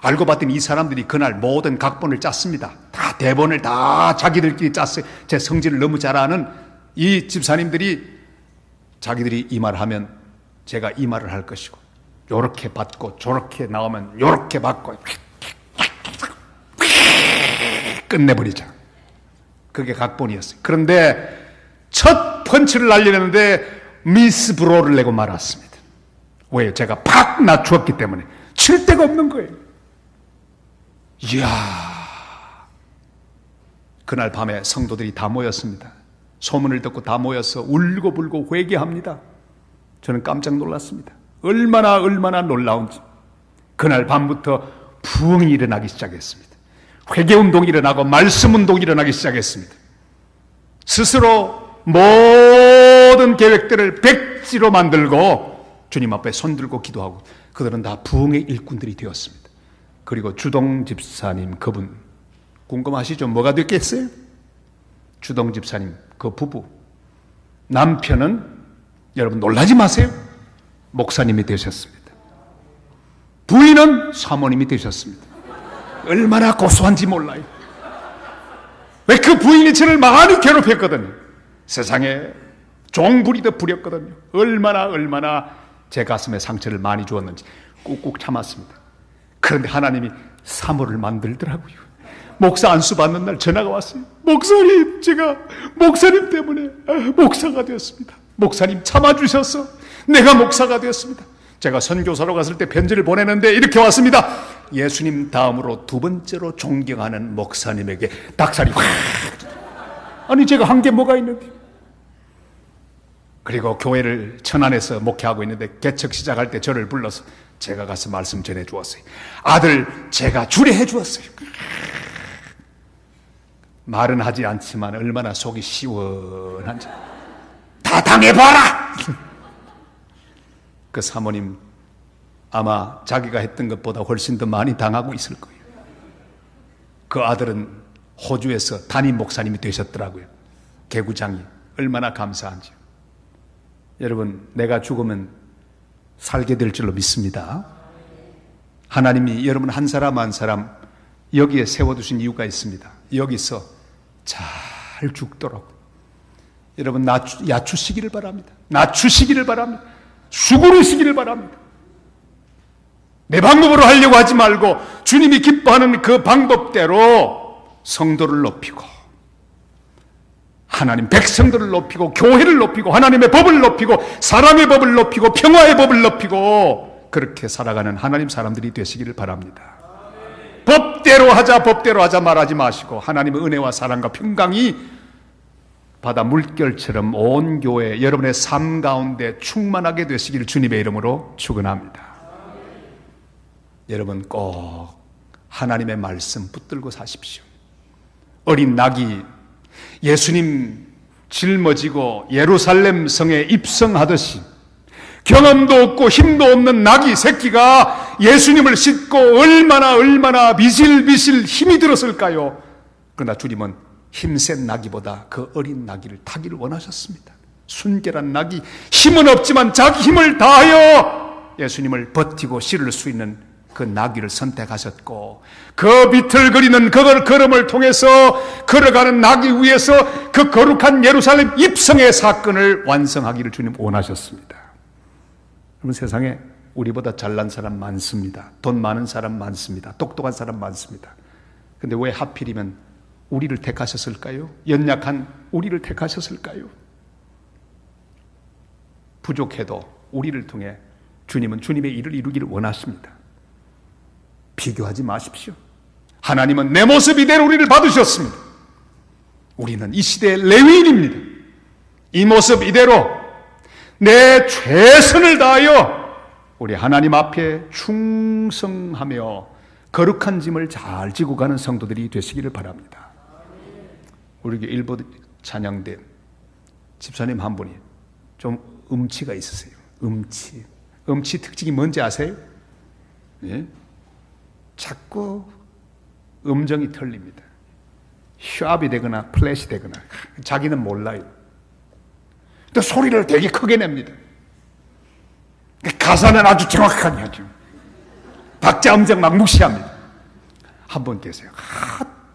알고 봤더니 이 사람들이 그날 모든 각본을 짰습니다. 다 대본을 다 자기들끼리 짰어요. 제 성질을 너무 잘 아는 이 집사님들이 자기들이 이 말하면 제가 이 말을 할 것이고, 요렇게 받고 저렇게 나오면 요렇게 받고 끝내버리자. 그게 각본이었어요. 그런데 첫 펀치를 날리려는데 미스 브로를 내고 말았습니다. 왜요? 제가 팍 낮추었기 때문에 칠 데가 없는 거예요. 이야, 그날 밤에 성도들이 다 모였습니다. 소문을 듣고 다 모여서 울고불고 회개합니다. 저는 깜짝 놀랐습니다. 얼마나 놀라운지. 그날 밤부터 부흥이 일어나기 시작했습니다. 회개운동이 일어나고 말씀운동이 일어나기 시작했습니다. 스스로 모든 계획들을 백지로 만들고 주님 앞에 손들고 기도하고, 그들은 다 부흥의 일꾼들이 되었습니다. 그리고 주동 집사님, 그분 궁금하시죠? 뭐가 됐겠어요? 주동 집사님 그 부부, 남편은 여러분 놀라지 마세요, 목사님이 되셨습니다. 부인은 사모님이 되셨습니다. 얼마나 고소한지 몰라요. 왜? 그 부인이 저를 많이 괴롭혔거든요. 세상에 종부리듯 부렸거든요. 얼마나 제 가슴에 상처를 많이 주었는지 꾹꾹 참았습니다. 그런데 하나님이 사모를 만들더라고요. 목사 안수 받는 날 전화가 왔어요. 목사님, 제가 목사님 때문에 목사가 되었습니다. 목사님 참아주셔서 내가 목사가 되었습니다. 제가 선교사로 갔을 때 편지를 보내는데 이렇게 왔습니다. 예수님 다음으로 두 번째로 존경하는 목사님에게 닭살이 확. 아니, 제가 한 게 뭐가 있는데. 그리고 교회를 천안에서 목회하고 있는데 개척 시작할 때 저를 불러서 제가 가서 말씀 전해 주었어요. 아들 제가 주례해 주었어요. 말은 하지 않지만 얼마나 속이 시원한지. 다 당해봐라. 그 사모님 아마 자기가 했던 것보다 훨씬 더 많이 당하고 있을 거예요. 그 아들은 호주에서 담임 목사님이 되셨더라고요. 개구장이. 얼마나 감사한지. 여러분, 내가 죽으면 살게 될 줄로 믿습니다. 하나님이 여러분 한 사람 한 사람 여기에 세워두신 이유가 있습니다. 여기서 잘 죽도록 여러분 낮추시기를 바랍니다. 낮추시기를 바랍니다. 수고르시기를 바랍니다. 내 방법으로 하려고 하지 말고 주님이 기뻐하는 그 방법대로 성도를 높이고 하나님 백성들을 높이고 교회를 높이고 하나님의 법을 높이고 사람의 법을 높이고 평화의 법을 높이고 그렇게 살아가는 하나님 사람들이 되시기를 바랍니다. 법대로 하자 말하지 마시고 하나님의 은혜와 사랑과 평강이 바다 물결처럼 온 교회 여러분의 삶 가운데 충만하게 되시기를 주님의 이름으로 축원합니다. 여러분 꼭 하나님의 말씀 붙들고 사십시오. 어린 낙이 예수님 짊어지고 예루살렘 성에 입성하듯이 경험도 없고 힘도 없는 낙이 새끼가 예수님을 싣고 얼마나 비실비실 힘이 들었을까요? 그러나 주님은 힘센 나귀보다 그 어린 나귀를 타기를 원하셨습니다. 순결한 나귀, 힘은 없지만 자기 힘을 다하여 예수님을 버티고 실을 수 있는 그 나귀를 선택하셨고 그 비틀거리는 그 걸음을 통해서 걸어가는 나귀 위에서 그 거룩한 예루살렘 입성의 사건을 완성하기를 주님 원하셨습니다. 여러분 세상에 우리보다 잘난 사람 많습니다. 돈 많은 사람 많습니다. 똑똑한 사람 많습니다. 근데 왜 하필이면 우리를 택하셨을까요? 연약한 우리를 택하셨을까요? 부족해도 우리를 통해 주님은 주님의 일을 이루기를 원하십니다. 비교하지 마십시오. 하나님은 내 모습 이대로 우리를 받으셨습니다. 우리는 이 시대의 레위인입니다. 이 모습 이대로 내 최선을 다하여 우리 하나님 앞에 충성하며 거룩한 짐을 잘 지고 가는 성도들이 되시기를 바랍니다. 우리 교회 일부 찬양대 집사님 한 분이 좀 음치가 있으세요. 음치 특징이 뭔지 아세요? 예? 자꾸 음정이 틀립니다. 샵이 되거나 플랫이 되거나 자기는 몰라요. 또 소리를 되게 크게 냅니다. 가사는 아주 정확하게 하죠. 박자 음정 막 무시합니다. 한 분 계세요.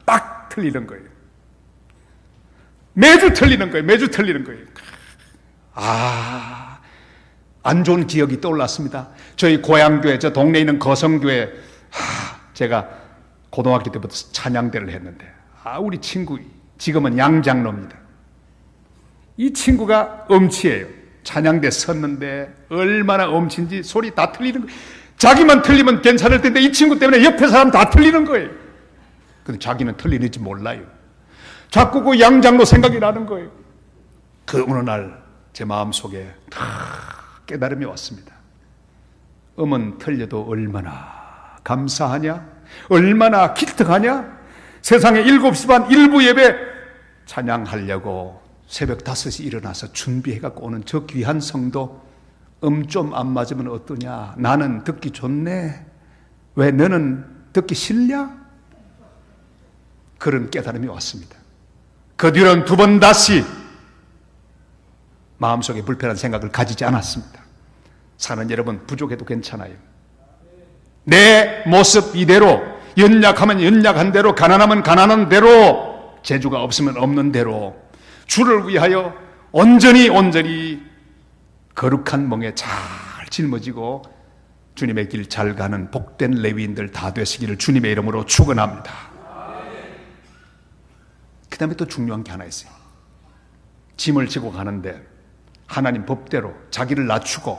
딱 틀리는 거예요. 매주 틀리는 거예요. 안 좋은 기억이 떠올랐습니다. 저희 고향교회, 저 동네에 있는 거성교회, 제가 고등학교 때부터 찬양대를 했는데, 우리 친구, 지금은 양장로입니다. 이 친구가 음치예요. 찬양대 섰는데 얼마나 음치인지 소리 다 틀리는 거예요. 자기만 틀리면 괜찮을 텐데 이 친구 때문에 옆에 사람 다 틀리는 거예요. 근데 자기는 틀리는지 몰라요. 자꾸 그 양장로 생각이 나는 거예요. 그 어느 날 제 마음속에 다 깨달음이 왔습니다. 음은 틀려도 얼마나 감사하냐? 얼마나 기특하냐? 세상에 7시 반 일부 예배 찬양하려고 새벽 5시 일어나서 준비해갖고 오는 저 귀한 성도, 좀 안 맞으면 어떠냐? 나는 듣기 좋네. 왜 너는 듣기 싫냐? 그런 깨달음이 왔습니다. 그 뒤로는 두 번 다시 마음속에 불편한 생각을 가지지 않았습니다. 사는 여러분, 부족해도 괜찮아요. 내 모습 이대로, 연약하면 연약한 대로, 가난하면 가난한 대로, 재주가 없으면 없는 대로 주를 위하여 온전히 거룩한 멍에 잘 짊어지고 주님의 길 잘 가는 복된 레위인들 다 되시기를 주님의 이름으로 축원합니다. 그 다음에 또 중요한 게 하나 있어요. 짐을 지고 가는데 하나님 법대로 자기를 낮추고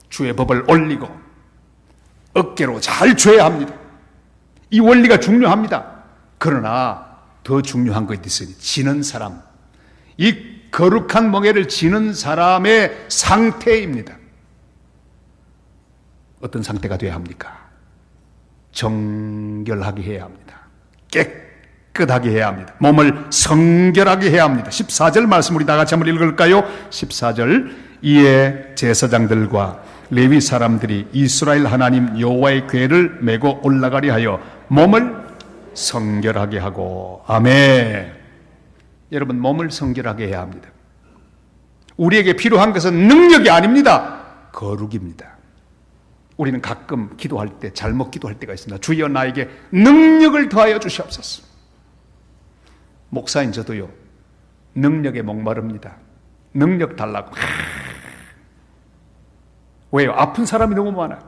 주의 법을 올리고 어깨로 잘 져야 합니다. 이 원리가 중요합니다. 그러나 더 중요한 것이 있어요. 지는 사람, 이 거룩한 멍에를 지는 사람의 상태입니다. 어떤 상태가 되어야 합니까? 정결하게 해야 합니다. 깨끗하게 해야 합니다. 몸을 성결하게 해야 합니다. 14절 말씀 우리 다 같이 한번 읽을까요? 14절, 이에 제사장들과 레위 사람들이 이스라엘 하나님 여호와의 궤를 메고 올라가려 하여 몸을 성결하게 하고. 아멘. 여러분, 몸을 성결하게 해야 합니다. 우리에게 필요한 것은 능력이 아닙니다. 거룩입니다. 우리는 가끔 기도할 때 잘못 기도할 때가 있습니다. 주여 나에게 능력을 더하여 주시옵소서. 목사인 저도요, 능력에 목마릅니다. 능력 달라고. 왜요? 아픈 사람이 너무 많아요.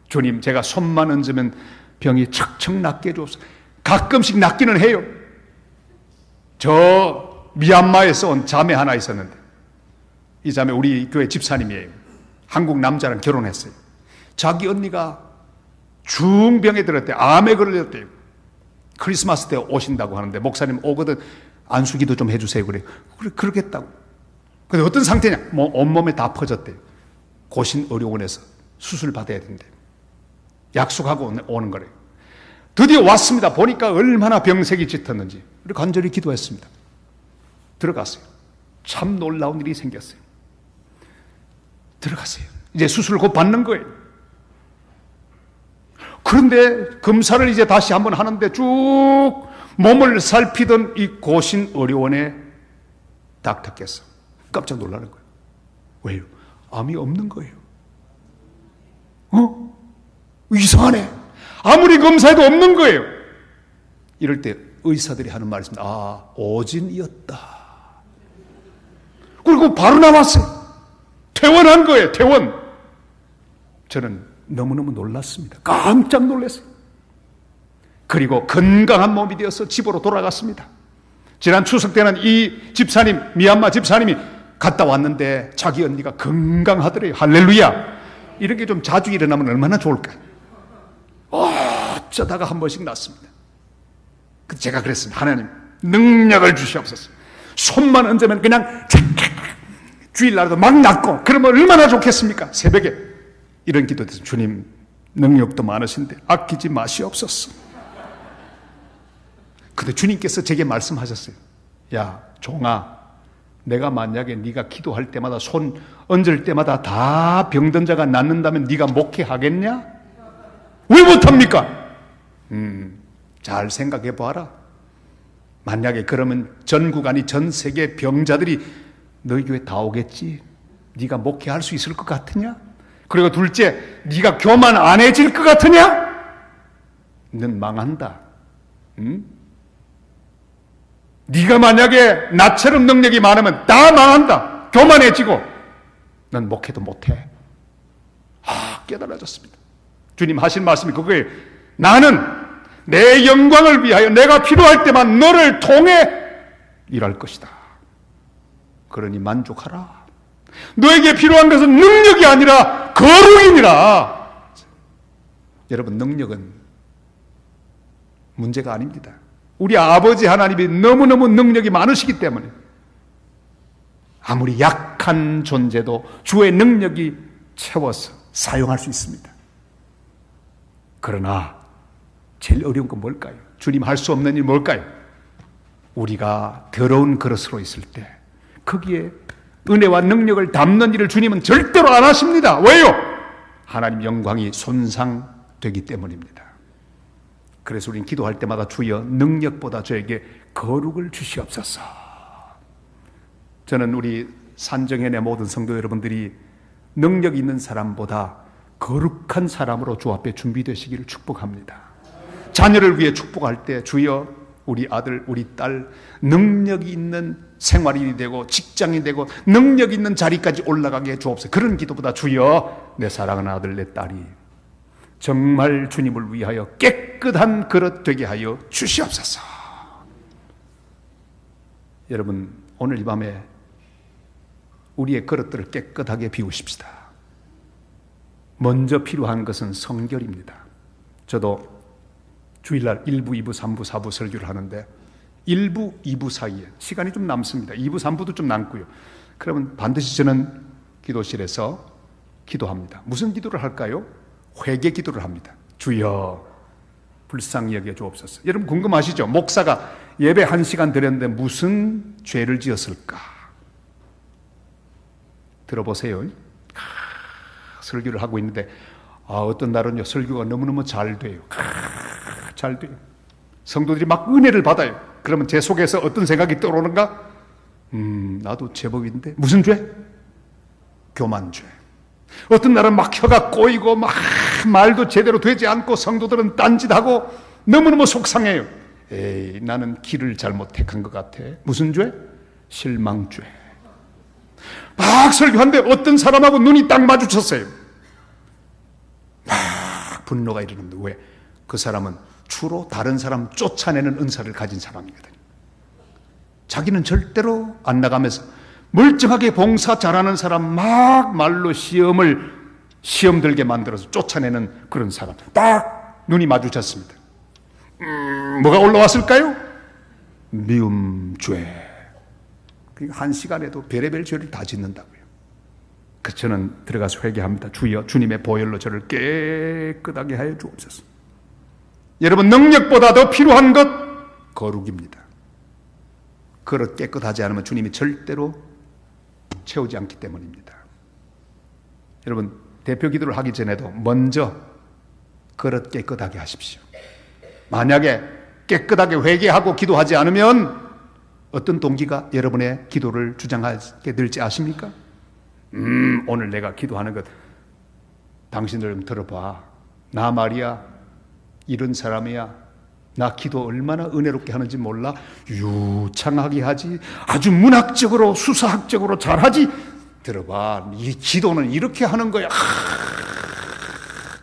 주님, 제가 손만 얹으면 병이 척척 낫게 해주옵소서. 가끔씩 낫기는 해요. 저 미얀마에서 온 자매 하나 있었는데, 이 자매 우리 교회 집사님이에요. 한국 남자랑 결혼했어요. 자기 언니가 중병에 들었대. 암에 걸렸대요. 크리스마스 때 오신다고 하는데 목사님 오거든 안수기도 좀 해주세요. 그래 그러겠다고. 근데 어떤 상태냐? 뭐 온몸에 다 퍼졌대요. 고신의료원에서 수술 받아야 된대요. 약속하고 오는 거래요. 드디어 왔습니다. 보니까 얼마나 병색이 짙었는지. 그리고 간절히 기도했습니다. 들어갔어요. 참 놀라운 일이 생겼어요. 들어갔어요. 이제 수술을 곧 받는 거예요. 그런데 검사를 이제 다시 한번 하는데 쭉 몸을 살피던 이 고신의료원의 닥터께서 깜짝 놀라는 거예요. 왜요? 암이 없는 거예요. 이상하네. 아무리 검사해도 없는 거예요. 이럴 때 의사들이 하는 말이 있습니다. 오진이었다. 그리고 바로 나왔어요. 퇴원한 거예요. 퇴원. 저는 너무너무 놀랐습니다. 깜짝 놀랐어요. 그리고 건강한 몸이 되어서 집으로 돌아갔습니다. 지난 추석 때는 이 집사님, 미얀마 집사님이 갔다 왔는데 자기 언니가 건강하더래요. 할렐루야. 이런 게 좀 자주 일어나면 얼마나 좋을까요? 어쩌다가 한 번씩 났습니다. 제가 그랬습니다. 하나님, 능력을 주시옵소서. 손만 얹으면 그냥 주일날도 막 낫고, 그러면 얼마나 좋겠습니까? 새벽에 이런 기도 됐어요. 주님, 능력도 많으신데 아끼지 마시옵소서. 근데 주님께서 제게 말씀하셨어요. 야, 종아, 내가 만약에 네가 기도할 때마다 손 얹을 때마다 다 병든 자가 낫는다면 네가 목회하겠냐? 왜 못합니까? 잘 생각해 봐라. 만약에 그러면 전국 아니 전 세계 병자들이 너희 교회 다 오겠지? 네가 목회할 수 있을 것 같으냐? 그리고 둘째, 네가 교만 안 해질 것 같으냐? 넌 망한다. 네가 만약에 나처럼 능력이 많으면 다 망한다. 교만해지고 넌 목회도 못해. 깨달아졌습니다. 주님 하신 말씀이 그거예요. 나는 내 영광을 위하여 내가 필요할 때만 너를 통해 일할 것이다. 그러니 만족하라. 너에게 필요한 것은 능력이 아니라 거룩이니라. 여러분, 능력은 문제가 아닙니다. 우리 아버지 하나님이 너무너무 능력이 많으시기 때문에 아무리 약한 존재도 주의 능력이 채워서 사용할 수 있습니다. 그러나 제일 어려운 건 뭘까요? 주님 할 수 없는 일이 뭘까요? 우리가 더러운 그릇으로 있을 때 거기에 은혜와 능력을 담는 일을 주님은 절대로 안 하십니다. 왜요? 하나님 영광이 손상되기 때문입니다. 그래서 우리는 기도할 때마다 주여 능력보다 저에게 거룩을 주시옵소서. 저는 우리 산정현의 모든 성도 여러분들이 능력 있는 사람보다 거룩한 사람으로 주 앞에 준비되시기를 축복합니다. 자녀를 위해 축복할 때 주여 우리 아들 우리 딸 능력이 있는 생활인이 되고 직장이 되고 능력 있는 자리까지 올라가게 해 주옵소서. 그런 기도보다 주여 내 사랑하는 아들 내 딸이 정말 주님을 위하여 깨끗한 그릇 되게 하여 주시옵소서. 여러분, 오늘 이 밤에 우리의 그릇들을 깨끗하게 비우십시다. 먼저 필요한 것은 성결입니다. 저도 주일날 1부, 2부, 3부, 4부 설교를 하는데 1부, 2부 사이에 시간이 좀 남습니다. 2부, 3부도 좀 남고요. 그러면 반드시 저는 기도실에서 기도합니다. 무슨 기도를 할까요? 회개 기도를 합니다. 주여 불쌍히 여겨 주옵소서. 여러분 궁금하시죠? 목사가 예배 1시간 드렸는데 무슨 죄를 지었을까? 들어보세요. 설교를 하고 있는데 어떤 날은요 설교가 너무너무 잘 돼요. 잘 돼요. 성도들이 막 은혜를 받아요. 그러면 제 속에서 어떤 생각이 떠오르는가? 나도 제법인데 무슨 죄? 교만죄. 어떤 날은 막 혀가 꼬이고 막 말도 제대로 되지 않고 성도들은 딴짓하고 너무너무 속상해요. 에이, 나는 길을 잘못 택한 것 같아. 무슨 죄? 실망죄. 막 설교하는데 어떤 사람하고 눈이 딱 마주쳤어요. 막 분노가 일어납니다. 왜? 그 사람은 주로 다른 사람 쫓아내는 은사를 가진 사람이거든요. 자기는 절대로 안 나가면서 멀쩡하게 봉사 잘하는 사람 막 말로 시험 들게 만들어서 쫓아내는 그런 사람. 딱 눈이 마주쳤습니다. 뭐가 올라왔을까요? 미움죄. 그러니까 1시간에도 별의별 죄를 다 짓는다고요. 그래서 저는 들어가서 회개합니다. 주여 주님의 보혈로 저를 깨끗하게 하여 주옵소서. 여러분 능력보다 더 필요한 것 거룩입니다. 그릇 깨끗하지 않으면 주님이 절대로 채우지 않기 때문입니다. 여러분 대표 기도를 하기 전에도 먼저 그릇 깨끗하게 하십시오. 만약에 깨끗하게 회개하고 기도하지 않으면 어떤 동기가 여러분의 기도를 주장하게 될지 아십니까? 오늘 내가 기도하는 것 당신들 좀 들어봐. 나 말이야 이런 사람이야. 나 기도 얼마나 은혜롭게 하는지 몰라. 유창하게 하지. 아주 문학적으로 수사학적으로 잘하지. 들어봐. 이 기도는 이렇게 하는 거야.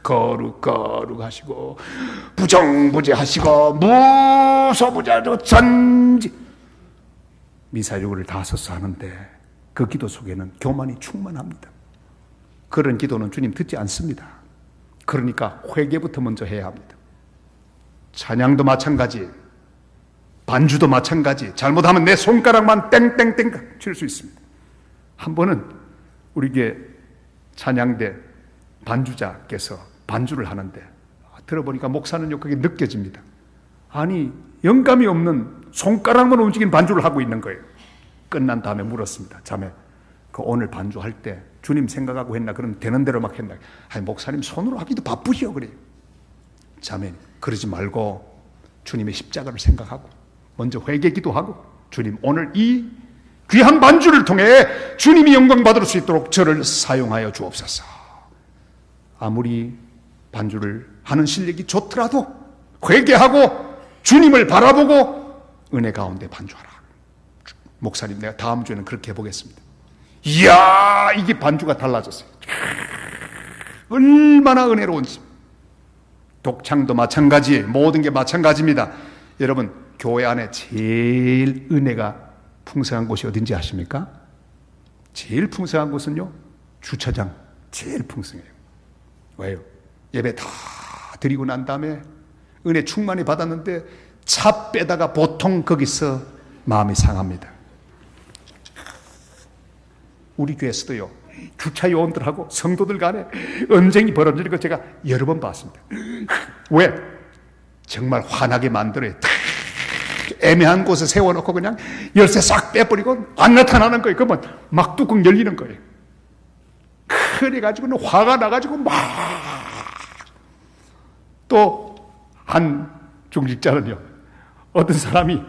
거룩하시고 부정부재하시고 무소부재하고 전지 미사일구를 다 써서 하는데 그 기도 속에는 교만이 충만합니다. 그런 기도는 주님 듣지 않습니다. 그러니까 회개부터 먼저 해야 합니다. 찬양도 마찬가지, 반주도 마찬가지. 잘못하면 내 손가락만 땡땡땡 칠 수 있습니다. 한 번은 우리에게 찬양대 반주자께서 반주를 하는데 들어보니까 목사는요 그게 느껴집니다. 아니 영감이 없는 손가락만 움직이는 반주를 하고 있는 거예요. 끝난 다음에 물었습니다. 자매 그 오늘 반주할 때 주님 생각하고 했나? 그럼 되는 대로 막 했나? 아니 목사님 손으로 하기도 바쁘시오 그래요. 자매 그러지 말고 주님의 십자가를 생각하고 먼저 회개 기도하고 주님 오늘 이 귀한 반주를 통해 주님이 영광 받을 수 있도록 저를 사용하여 주옵소서. 아무리 반주를 하는 실력이 좋더라도 회개하고 주님을 바라보고 은혜 가운데 반주하라. 목사님 내가 다음 주에는 그렇게 해보겠습니다. 이야 이게 반주가 달라졌어요. 얼마나 은혜로운지. 독창도 마찬가지예요. 모든 게 마찬가지입니다. 여러분, 교회 안에 제일 은혜가 풍성한 곳이 어딘지 아십니까? 제일 풍성한 곳은요, 주차장. 제일 풍성해요. 왜요? 예배 다 드리고 난 다음에 은혜 충만히 받았는데 차 빼다가 보통 거기서 마음이 상합니다. 우리 교회에서도요, 주차 요원들하고 성도들 간에 언쟁이 벌어지는 거 제가 여러 번 봤습니다. 왜? 정말 화나게 만들어요. 애매한 곳에 세워놓고 그냥 열쇠 싹 빼버리고 안 나타나는 거예요. 그러면 막 뚜껑 열리는 거예요. 그래가지고는 화가 나가지고 막 또 한 중직자는요, 어떤 사람이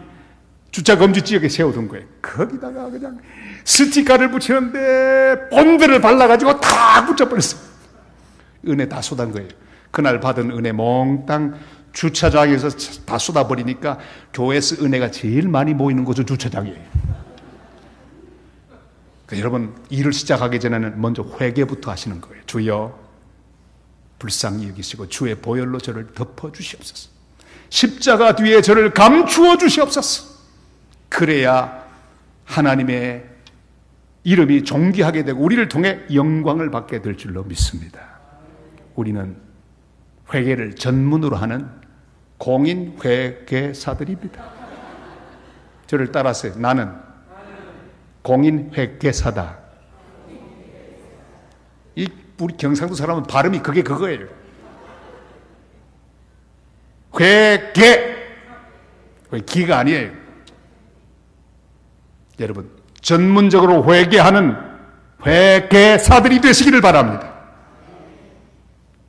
주차 금지 지역에 세워둔 거예요. 거기다가 그냥 스티커를 붙이는데 본드를 발라가지고 다 붙여버렸어요. 은혜 다 쏟은 거예요. 그날 받은 은혜 몽땅 주차장에서 다 쏟아버리니까 교회에서 은혜가 제일 많이 모이는 곳은 주차장이에요. 그러니까 여러분, 일을 시작하기 전에는 먼저 회개부터 하시는 거예요. 주여, 불쌍히 여기시고 주의 보혈로 저를 덮어주시옵소서. 십자가 뒤에 저를 감추어 주시옵소서. 그래야 하나님의 이름이 존귀하게 되고 우리를 통해 영광을 받게 될 줄로 믿습니다. 우리는 회개를 전문으로 하는 공인 회계사들입니다. 저를 따라하세요. 나는 공인 회계사다. 이 우리 경상도 사람은 발음이 그거예요. 회계. 기가 아니에요. 여러분, 전문적으로 회계하는 회계사들이 되시기를 바랍니다.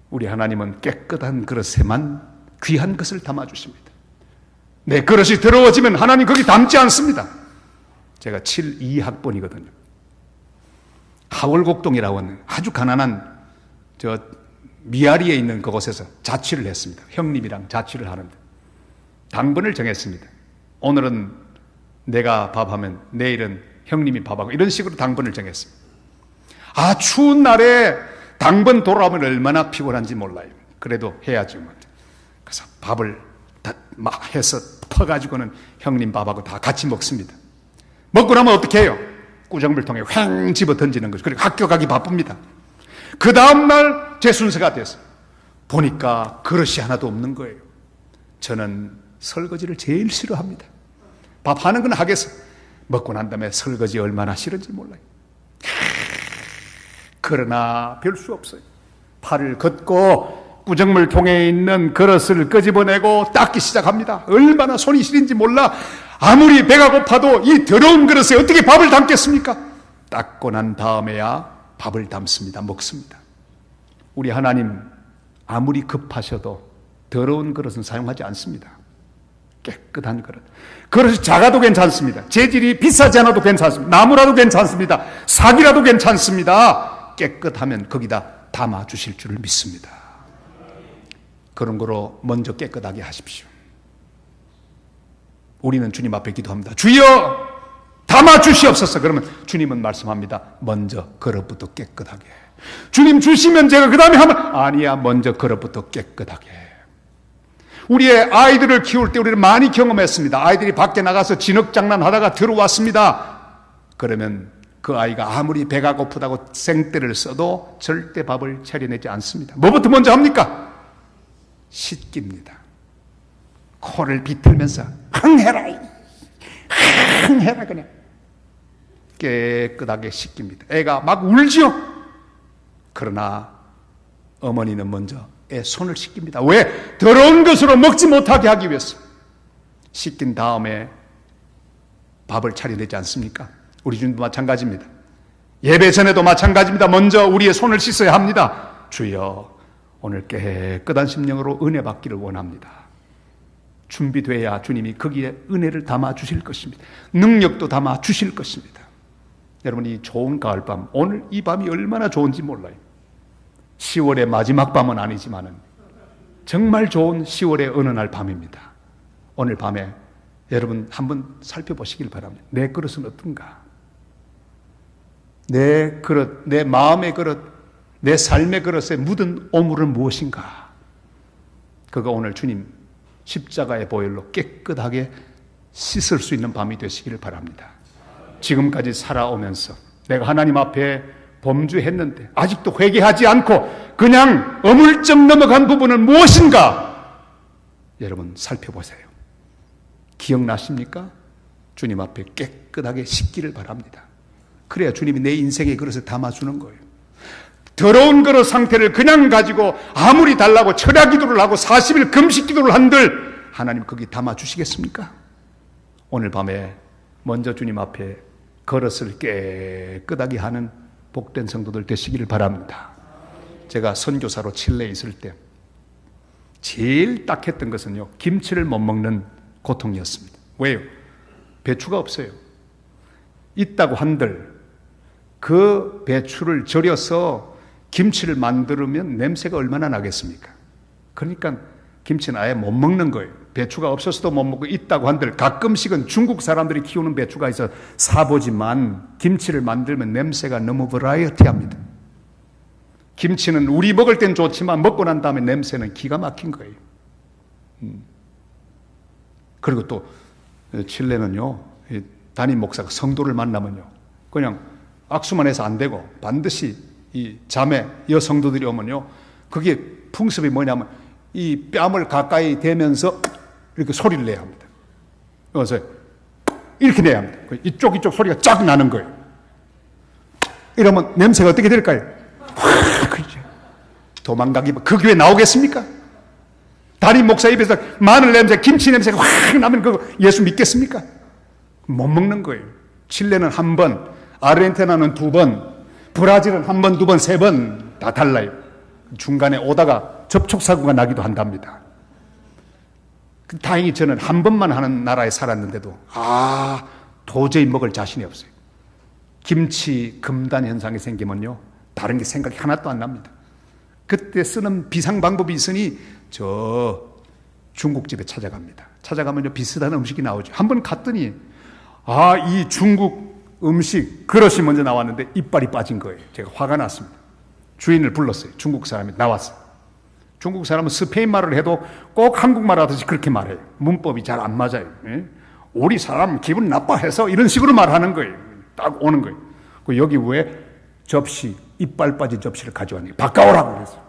우리 하나님은 깨끗한 그릇에만 귀한 것을 담아주십니다. 내 그릇이 더러워지면 하나님 거기 담지 않습니다. 제가 72학번이거든요. 하월곡동이라고 하는 아주 가난한 저 미아리에 있는 그곳에서 자취를 했습니다. 형님이랑 자취를 하는데 당번을 정했습니다. 오늘은 내가 밥하면 내일은 형님이 밥하고 이런 식으로 당번을 정했습니다. 아, 추운 날에 당번 돌아오면 얼마나 피곤한지 몰라요. 그래도 해야죠. 그래서 밥을 다 막 해서 퍼가지고는 형님 밥하고 다 같이 먹습니다. 먹고 나면 어떻게 해요? 꾸정물통에 휑 집어 던지는 거죠. 그리고 학교 가기 바쁩니다. 그 다음날 제 순서가 됐어요. 보니까 그릇이 하나도 없는 거예요. 저는 설거지를 제일 싫어합니다. 밥 하는 건 하겠어. 먹고 난 다음에 설거지 얼마나 싫은지 몰라요. 그러나 별 수 없어요. 팔을 걷고 꾸정물 통에 있는 그릇을 끄집어내고 닦기 시작합니다. 얼마나 손이 시린지 몰라. 아무리 배가 고파도 이 더러운 그릇에 어떻게 밥을 담겠습니까? 닦고 난 다음에야 밥을 담습니다. 먹습니다. 우리 하나님 아무리 급하셔도 더러운 그릇은 사용하지 않습니다. 깨끗한 그릇. 그릇이 작아도 괜찮습니다. 재질이 비싸지 않아도 괜찮습니다. 나무라도 괜찮습니다. 삭이라도 괜찮습니다. 깨끗하면 거기다 담아 주실 줄을 믿습니다. 그런 거로 먼저 깨끗하게 하십시오. 우리는 주님 앞에 기도합니다. 주여 담아 주시옵소서. 그러면 주님은 말씀합니다. 먼저 그릇부터 깨끗하게. 주님 주시면 제가 그 다음에 하면 아니야, 먼저 그릇부터 깨끗하게. 우리의 아이들을 키울 때 우리는 많이 경험했습니다. 아이들이 밖에 나가서 진흙장난 하다가 들어왔습니다. 그러면 그 아이가 아무리 배가 고프다고 생떼를 써도 절대 밥을 차려내지 않습니다. 뭐부터 먼저 합니까? 씻깁니다. 코를 비틀면서 흥해라, 흥해라, 그냥 깨끗하게 씻깁니다. 애가 막 울지요. 그러나 어머니는 먼저 애 손을 씻깁니다. 왜? 더러운 것으로 먹지 못하게 하기 위해서. 씻긴 다음에 밥을 차려내지 않습니까? 우리 주님도 마찬가지입니다. 예배 전에도 마찬가지입니다. 먼저 우리의 손을 씻어야 합니다. 주여, 오늘 깨끗한 심령으로 은혜 받기를 원합니다. 준비돼야 주님이 거기에 은혜를 담아 주실 것입니다. 능력도 담아 주실 것입니다. 여러분, 이 좋은 가을밤, 오늘 이 밤이 얼마나 좋은지 몰라요. 10월의 마지막 밤은 아니지만은 정말 좋은 10월의 어느 날 밤입니다. 오늘 밤에 여러분 한번 살펴보시길 바랍니다. 내 그릇은 어떤가? 내 그릇, 내 마음의 그릇, 내 삶의 그릇에 묻은 오물은 무엇인가? 그거 오늘 주님 십자가의 보혈로 깨끗하게 씻을 수 있는 밤이 되시기를 바랍니다. 지금까지 살아오면서 내가 하나님 앞에 범죄했는데 아직도 회개하지 않고 그냥 어물쩍 넘어간 부분은 무엇인가? 여러분 살펴보세요. 기억나십니까? 주님 앞에 깨끗하게 씻기를 바랍니다. 그래야 주님이 내 인생의 그릇에 담아주는 거예요. 더러운 그릇 상태를 그냥 가지고 아무리 달라고 철야 기도를 하고 40일 금식 기도를 한들 하나님 거기 담아주시겠습니까? 오늘 밤에 먼저 주님 앞에 그릇을 깨끗하게 하는 복된 성도들 되시기를 바랍니다. 제가 선교사로 칠레에 있을 때 제일 딱했던 것은요, 김치를 못 먹는 고통이었습니다. 왜요? 배추가 없어요. 있다고 한들 그 배추를 절여서 김치를 만들면 냄새가 얼마나 나겠습니까? 그러니까 김치는 아예 못 먹는 거예요. 배추가 없어서도 못 먹고 있다고 한들 가끔씩은 중국 사람들이 키우는 배추가 있어 사보지만 김치를 만들면 냄새가 너무 버라이어티합니다. 김치는 우리 먹을 땐 좋지만 먹고 난 다음에 냄새는 기가 막힌 거예요. 그리고 또 칠레는요, 담임 목사가 성도를 만나면요, 그냥 악수만 해서 안 되고 반드시 이 자매 여성도들이 오면요, 그게 풍습이 뭐냐면 이 뺨을 가까이 대면서 이렇게 소리를 내야 합니다. 그래서 이렇게 내야 합니다. 이쪽 소리가 쫙 나는 거예요. 이러면 냄새가 어떻게 될까요? 그렇죠. 도망가기, 그 교회 나오겠습니까? 담임 목사 입에서 마늘 냄새, 김치 냄새가 확 나면 그거 예수 믿겠습니까? 못 먹는 거예요. 칠레는 한 번, 아르헨티나는 두 번, 브라질은 한 번, 두 번, 세 번 다 달라요. 중간에 오다가 접촉사고가 나기도 한답니다. 다행히 저는 한 번만 하는 나라에 살았는데도 도저히 먹을 자신이 없어요. 김치 금단 현상이 생기면요, 다른 게 생각이 하나도 안 납니다. 그때 쓰는 비상 방법이 있으니 저 중국집에 찾아갑니다. 찾아가면요, 비슷한 음식이 나오죠. 한번 갔더니 이 중국 음식 그릇이 먼저 나왔는데 이빨이 빠진 거예요. 제가 화가 났습니다. 주인을 불렀어요. 중국 사람이 나왔어요. 중국 사람은 스페인 말을 해도 꼭 한국말 하듯이 그렇게 말해요. 문법이 잘 안 맞아요. 우리 사람 기분 나빠해서 이런 식으로 말하는 거예요. 딱 오는 거예요. 여기 왜 접시, 이빨 빠진 접시를 가져왔니? 바꿔오라고 그랬어요.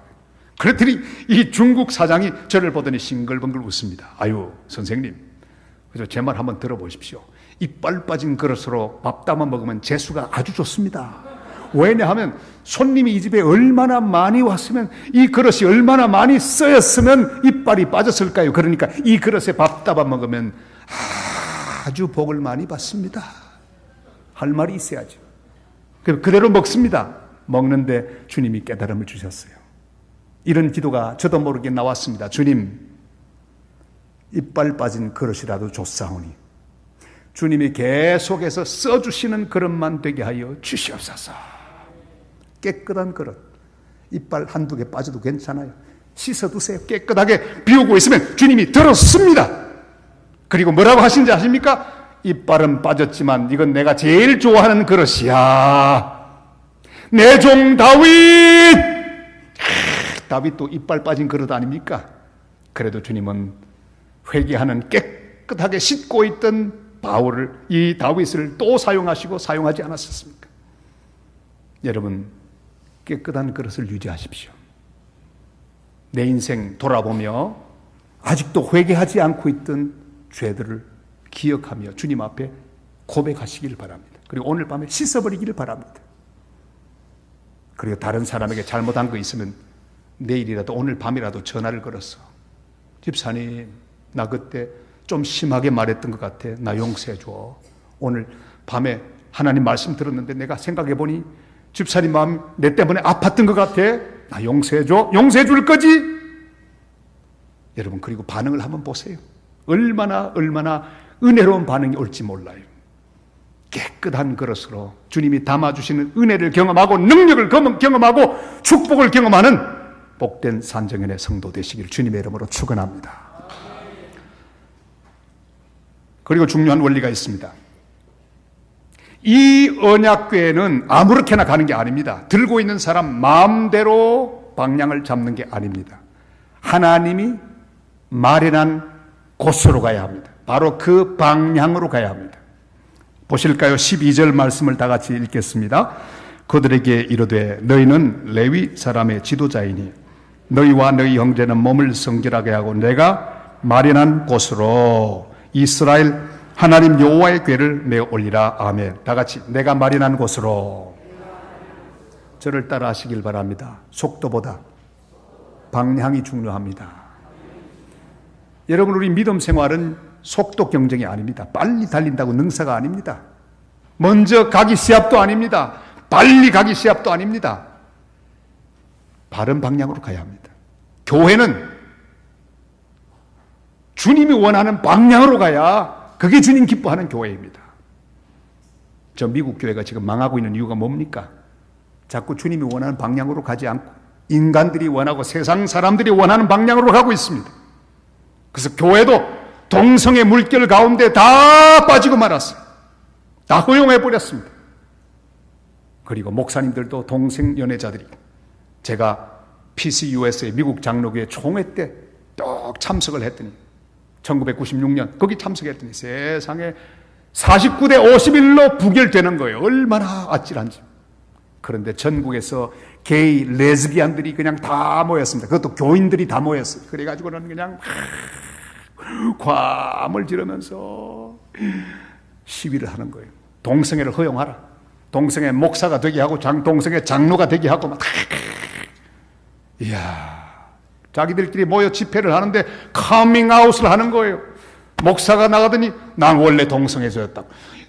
그랬더니 이 중국 사장이 저를 보더니 싱글벙글 웃습니다. 아유, 선생님, 그래서 제 말 한번 들어보십시오. 이빨 빠진 그릇으로 밥 담아 먹으면 재수가 아주 좋습니다. 왜냐하면 손님이 이 집에 얼마나 많이 왔으면, 이 그릇이 얼마나 많이 쓰였으면 이빨이 빠졌을까요? 그러니까 이 그릇에 밥 담아 먹으면 아주 복을 많이 받습니다. 할 말이 있어야죠. 그대로 먹습니다. 먹는데 주님이 깨달음을 주셨어요. 이런 기도가 저도 모르게 나왔습니다. 주님, 이빨 빠진 그릇이라도 줬사오니 주님이 계속해서 써주시는 그릇만 되게 하여 주시옵소서. 깨끗한 그릇, 이빨 한두 개 빠져도 괜찮아요. 씻어두세요. 깨끗하게 비우고 있으면 주님이 들었습니다. 그리고 뭐라고 하신지 아십니까? 이빨은 빠졌지만 이건 내가 제일 좋아하는 그릇이야. 내 종 다윗! 다윗도 이빨 빠진 그릇 아닙니까? 그래도 주님은 회개하는 깨끗하게 씻고 있던 바울을, 이 다윗을 또 사용하시고 사용하지 않았었습니까? 여러분, 깨끗한 그릇을 유지하십시오. 내 인생 돌아보며 아직도 회개하지 않고 있던 죄들을 기억하며 주님 앞에 고백하시기를 바랍니다. 그리고 오늘 밤에 씻어버리기를 바랍니다. 그리고 다른 사람에게 잘못한 거 있으면 내일이라도, 오늘 밤이라도 전화를 걸어서, 집사님, 나 그때 좀 심하게 말했던 것 같아. 나 용서해줘. 오늘 밤에 하나님 말씀 들었는데 내가 생각해보니 집사님 마음 내 때문에 아팠던 것 같아. 나 용서해줘. 용서해 줄 거지? 여러분, 그리고 반응을 한번 보세요. 얼마나 은혜로운 반응이 올지 몰라요. 깨끗한 그릇으로 주님이 담아주시는 은혜를 경험하고 능력을 경험하고 축복을 경험하는 복된 산정연의 성도 되시기를 주님의 이름으로 축원합니다. 그리고 중요한 원리가 있습니다. 이 언약궤는 아무렇게나 가는 게 아닙니다. 들고 있는 사람 마음대로 방향을 잡는 게 아닙니다. 하나님이 마련한 곳으로 가야 합니다. 바로 그 방향으로 가야 합니다. 보실까요? 12절 말씀을 다 같이 읽겠습니다. 그들에게 이르되 너희는 레위 사람의 지도자이니 너희와 너희 형제는 몸을 성결하게 하고 내가 마련한 곳으로 이스라엘 하나님 여호와의 궤를 메어 올리라. 아멘. 다 같이 내가 마련한 곳으로. 저를 따라 하시길 바랍니다. 속도보다 방향이 중요합니다. 여러분, 우리 믿음 생활은 속도 경쟁이 아닙니다. 빨리 달린다고 능사가 아닙니다. 먼저 가기 시합도 아닙니다. 빨리 가기 시합도 아닙니다. 바른 방향으로 가야 합니다. 교회는 주님이 원하는 방향으로 가야 그게 주님 기뻐하는 교회입니다. 저 미국 교회가 지금 망하고 있는 이유가 뭡니까? 자꾸 주님이 원하는 방향으로 가지 않고 인간들이 원하고 세상 사람들이 원하는 방향으로 가고 있습니다. 그래서 교회도 동성의 물결 가운데 다 빠지고 말았어요. 다 허용해버렸습니다. 그리고 목사님들도 동성 연애자들이, 제가 PCUS의 미국 장로교회 총회 때 딱 참석을 했더니 1996년 거기 참석했더니 세상에 49대 51로 부결되는 거예요. 얼마나 아찔한지. 그런데 전국에서 게이, 레즈비안들이 그냥 다 모였습니다. 그것도 교인들이 다 모였어요. 그래가지고는 그냥 과음을 지르면서 시위를 하는 거예요. 동성애를 허용하라. 동성애 목사가 되게 하고 동성애 장로가 되게 하고 막. 이야, 자기들끼리 모여 집회를 하는데 커밍아웃을 하는 거예요. 목사가 나가더니 난 원래 동성애자였다.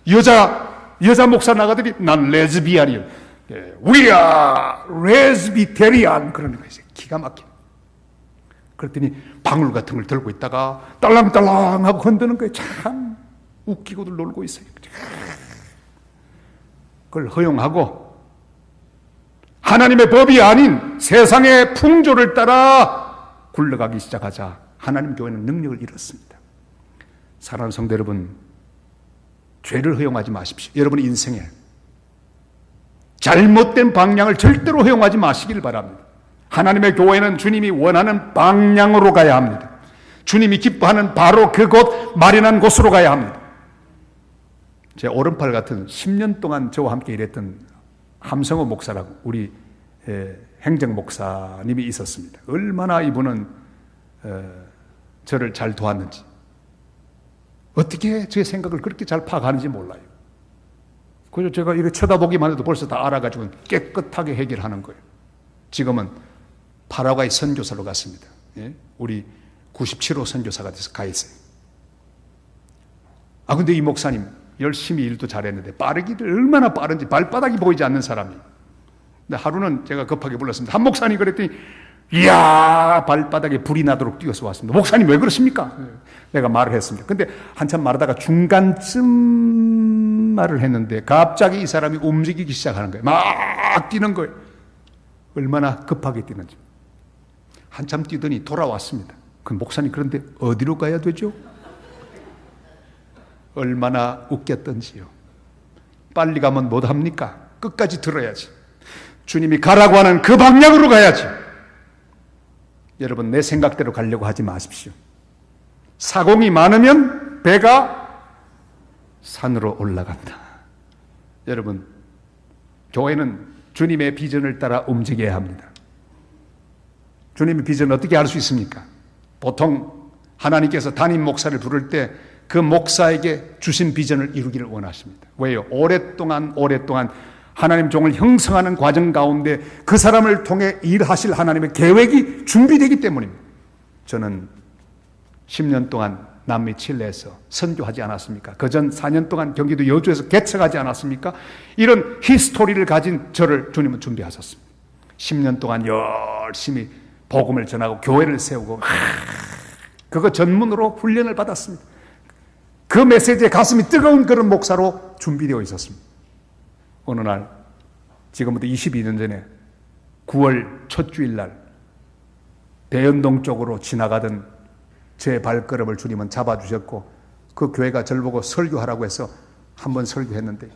여자 목사 나가더니 난 레즈비안이에요. We are lesbiterian 그러는 거예요. 기가 막혀. 그랬더니 방울 같은 걸 들고 있다가 딸랑딸랑하고 흔드는 거예요. 참 웃기고들 놀고 있어요. 그걸 허용하고 하나님의 법이 아닌 세상의 풍조를 따라 굴러가기 시작하자 하나님 교회는 능력을 잃었습니다. 사랑하는 성도 여러분, 죄를 허용하지 마십시오. 여러분의 인생에 잘못된 방향을 절대로 허용하지 마시길 바랍니다. 하나님의 교회는 주님이 원하는 방향으로 가야 합니다. 주님이 기뻐하는 바로 그곳 마련한 곳으로 가야 합니다. 제 오른팔 같은 10년 동안 저와 함께 일했던 함성호 목사라고 우리 행정 목사님이 있었습니다. 얼마나 이분은 저를 잘 도왔는지, 어떻게 제 생각을 그렇게 잘 파악하는지 몰라요. 그래서 제가 이렇게 쳐다보기만 해도 벌써 다 알아가지고 깨끗하게 해결하는 거예요. 지금은 파라과이 선교사로 갔습니다. 예? 우리 97호 선교사가 돼서 가 있어요. 근데 이 목사님 열심히 일도 잘했는데 빠르기를 얼마나 빠른지 발바닥이 보이지 않는 사람이. 근데 하루는 제가 급하게 불렀습니다. 한 목사님 그랬더니 이야, 발바닥에 불이 나도록 뛰어서 왔습니다. 목사님 왜 그러십니까? 내가 말을 했습니다. 근데 한참 말하다가 중간쯤 말을 했는데 갑자기 이 사람이 움직이기 시작하는 거예요. 막 뛰는 거예요. 얼마나 급하게 뛰는지. 한참 뛰더니 돌아왔습니다. 그 목사님, 그런데 어디로 가야 되죠? 얼마나 웃겼던지요. 빨리 가면 못합니까? 끝까지 들어야지. 주님이 가라고 하는 그 방향으로 가야지. 여러분, 내 생각대로 가려고 하지 마십시오. 사공이 많으면 배가 산으로 올라간다. 여러분, 교회는 주님의 비전을 따라 움직여야 합니다. 주님의 비전을 어떻게 알 수 있습니까? 보통 하나님께서 담임 목사를 부를 때 그 목사에게 주신 비전을 이루기를 원하십니다. 왜요? 오랫동안 하나님 종을 형성하는 과정 가운데 그 사람을 통해 일하실 하나님의 계획이 준비되기 때문입니다. 저는 10년 동안 남미 칠레에서 선교하지 않았습니까? 그전 4년 동안 경기도 여주에서 개척하지 않았습니까? 이런 히스토리를 가진 저를 주님은 준비하셨습니다. 10년 동안 열심히 복음을 전하고 교회를 세우고 그거 전문으로 훈련을 받았습니다. 그 메시지에 가슴이 뜨거운 그런 목사로 준비되어 있었습니다. 어느 날, 지금부터 22년 전에 9월 첫 주일날 대연동 쪽으로 지나가던 제 발걸음을 주님은 잡아주셨고 그 교회가 저를 보고 설교하라고 해서 한번 설교했는데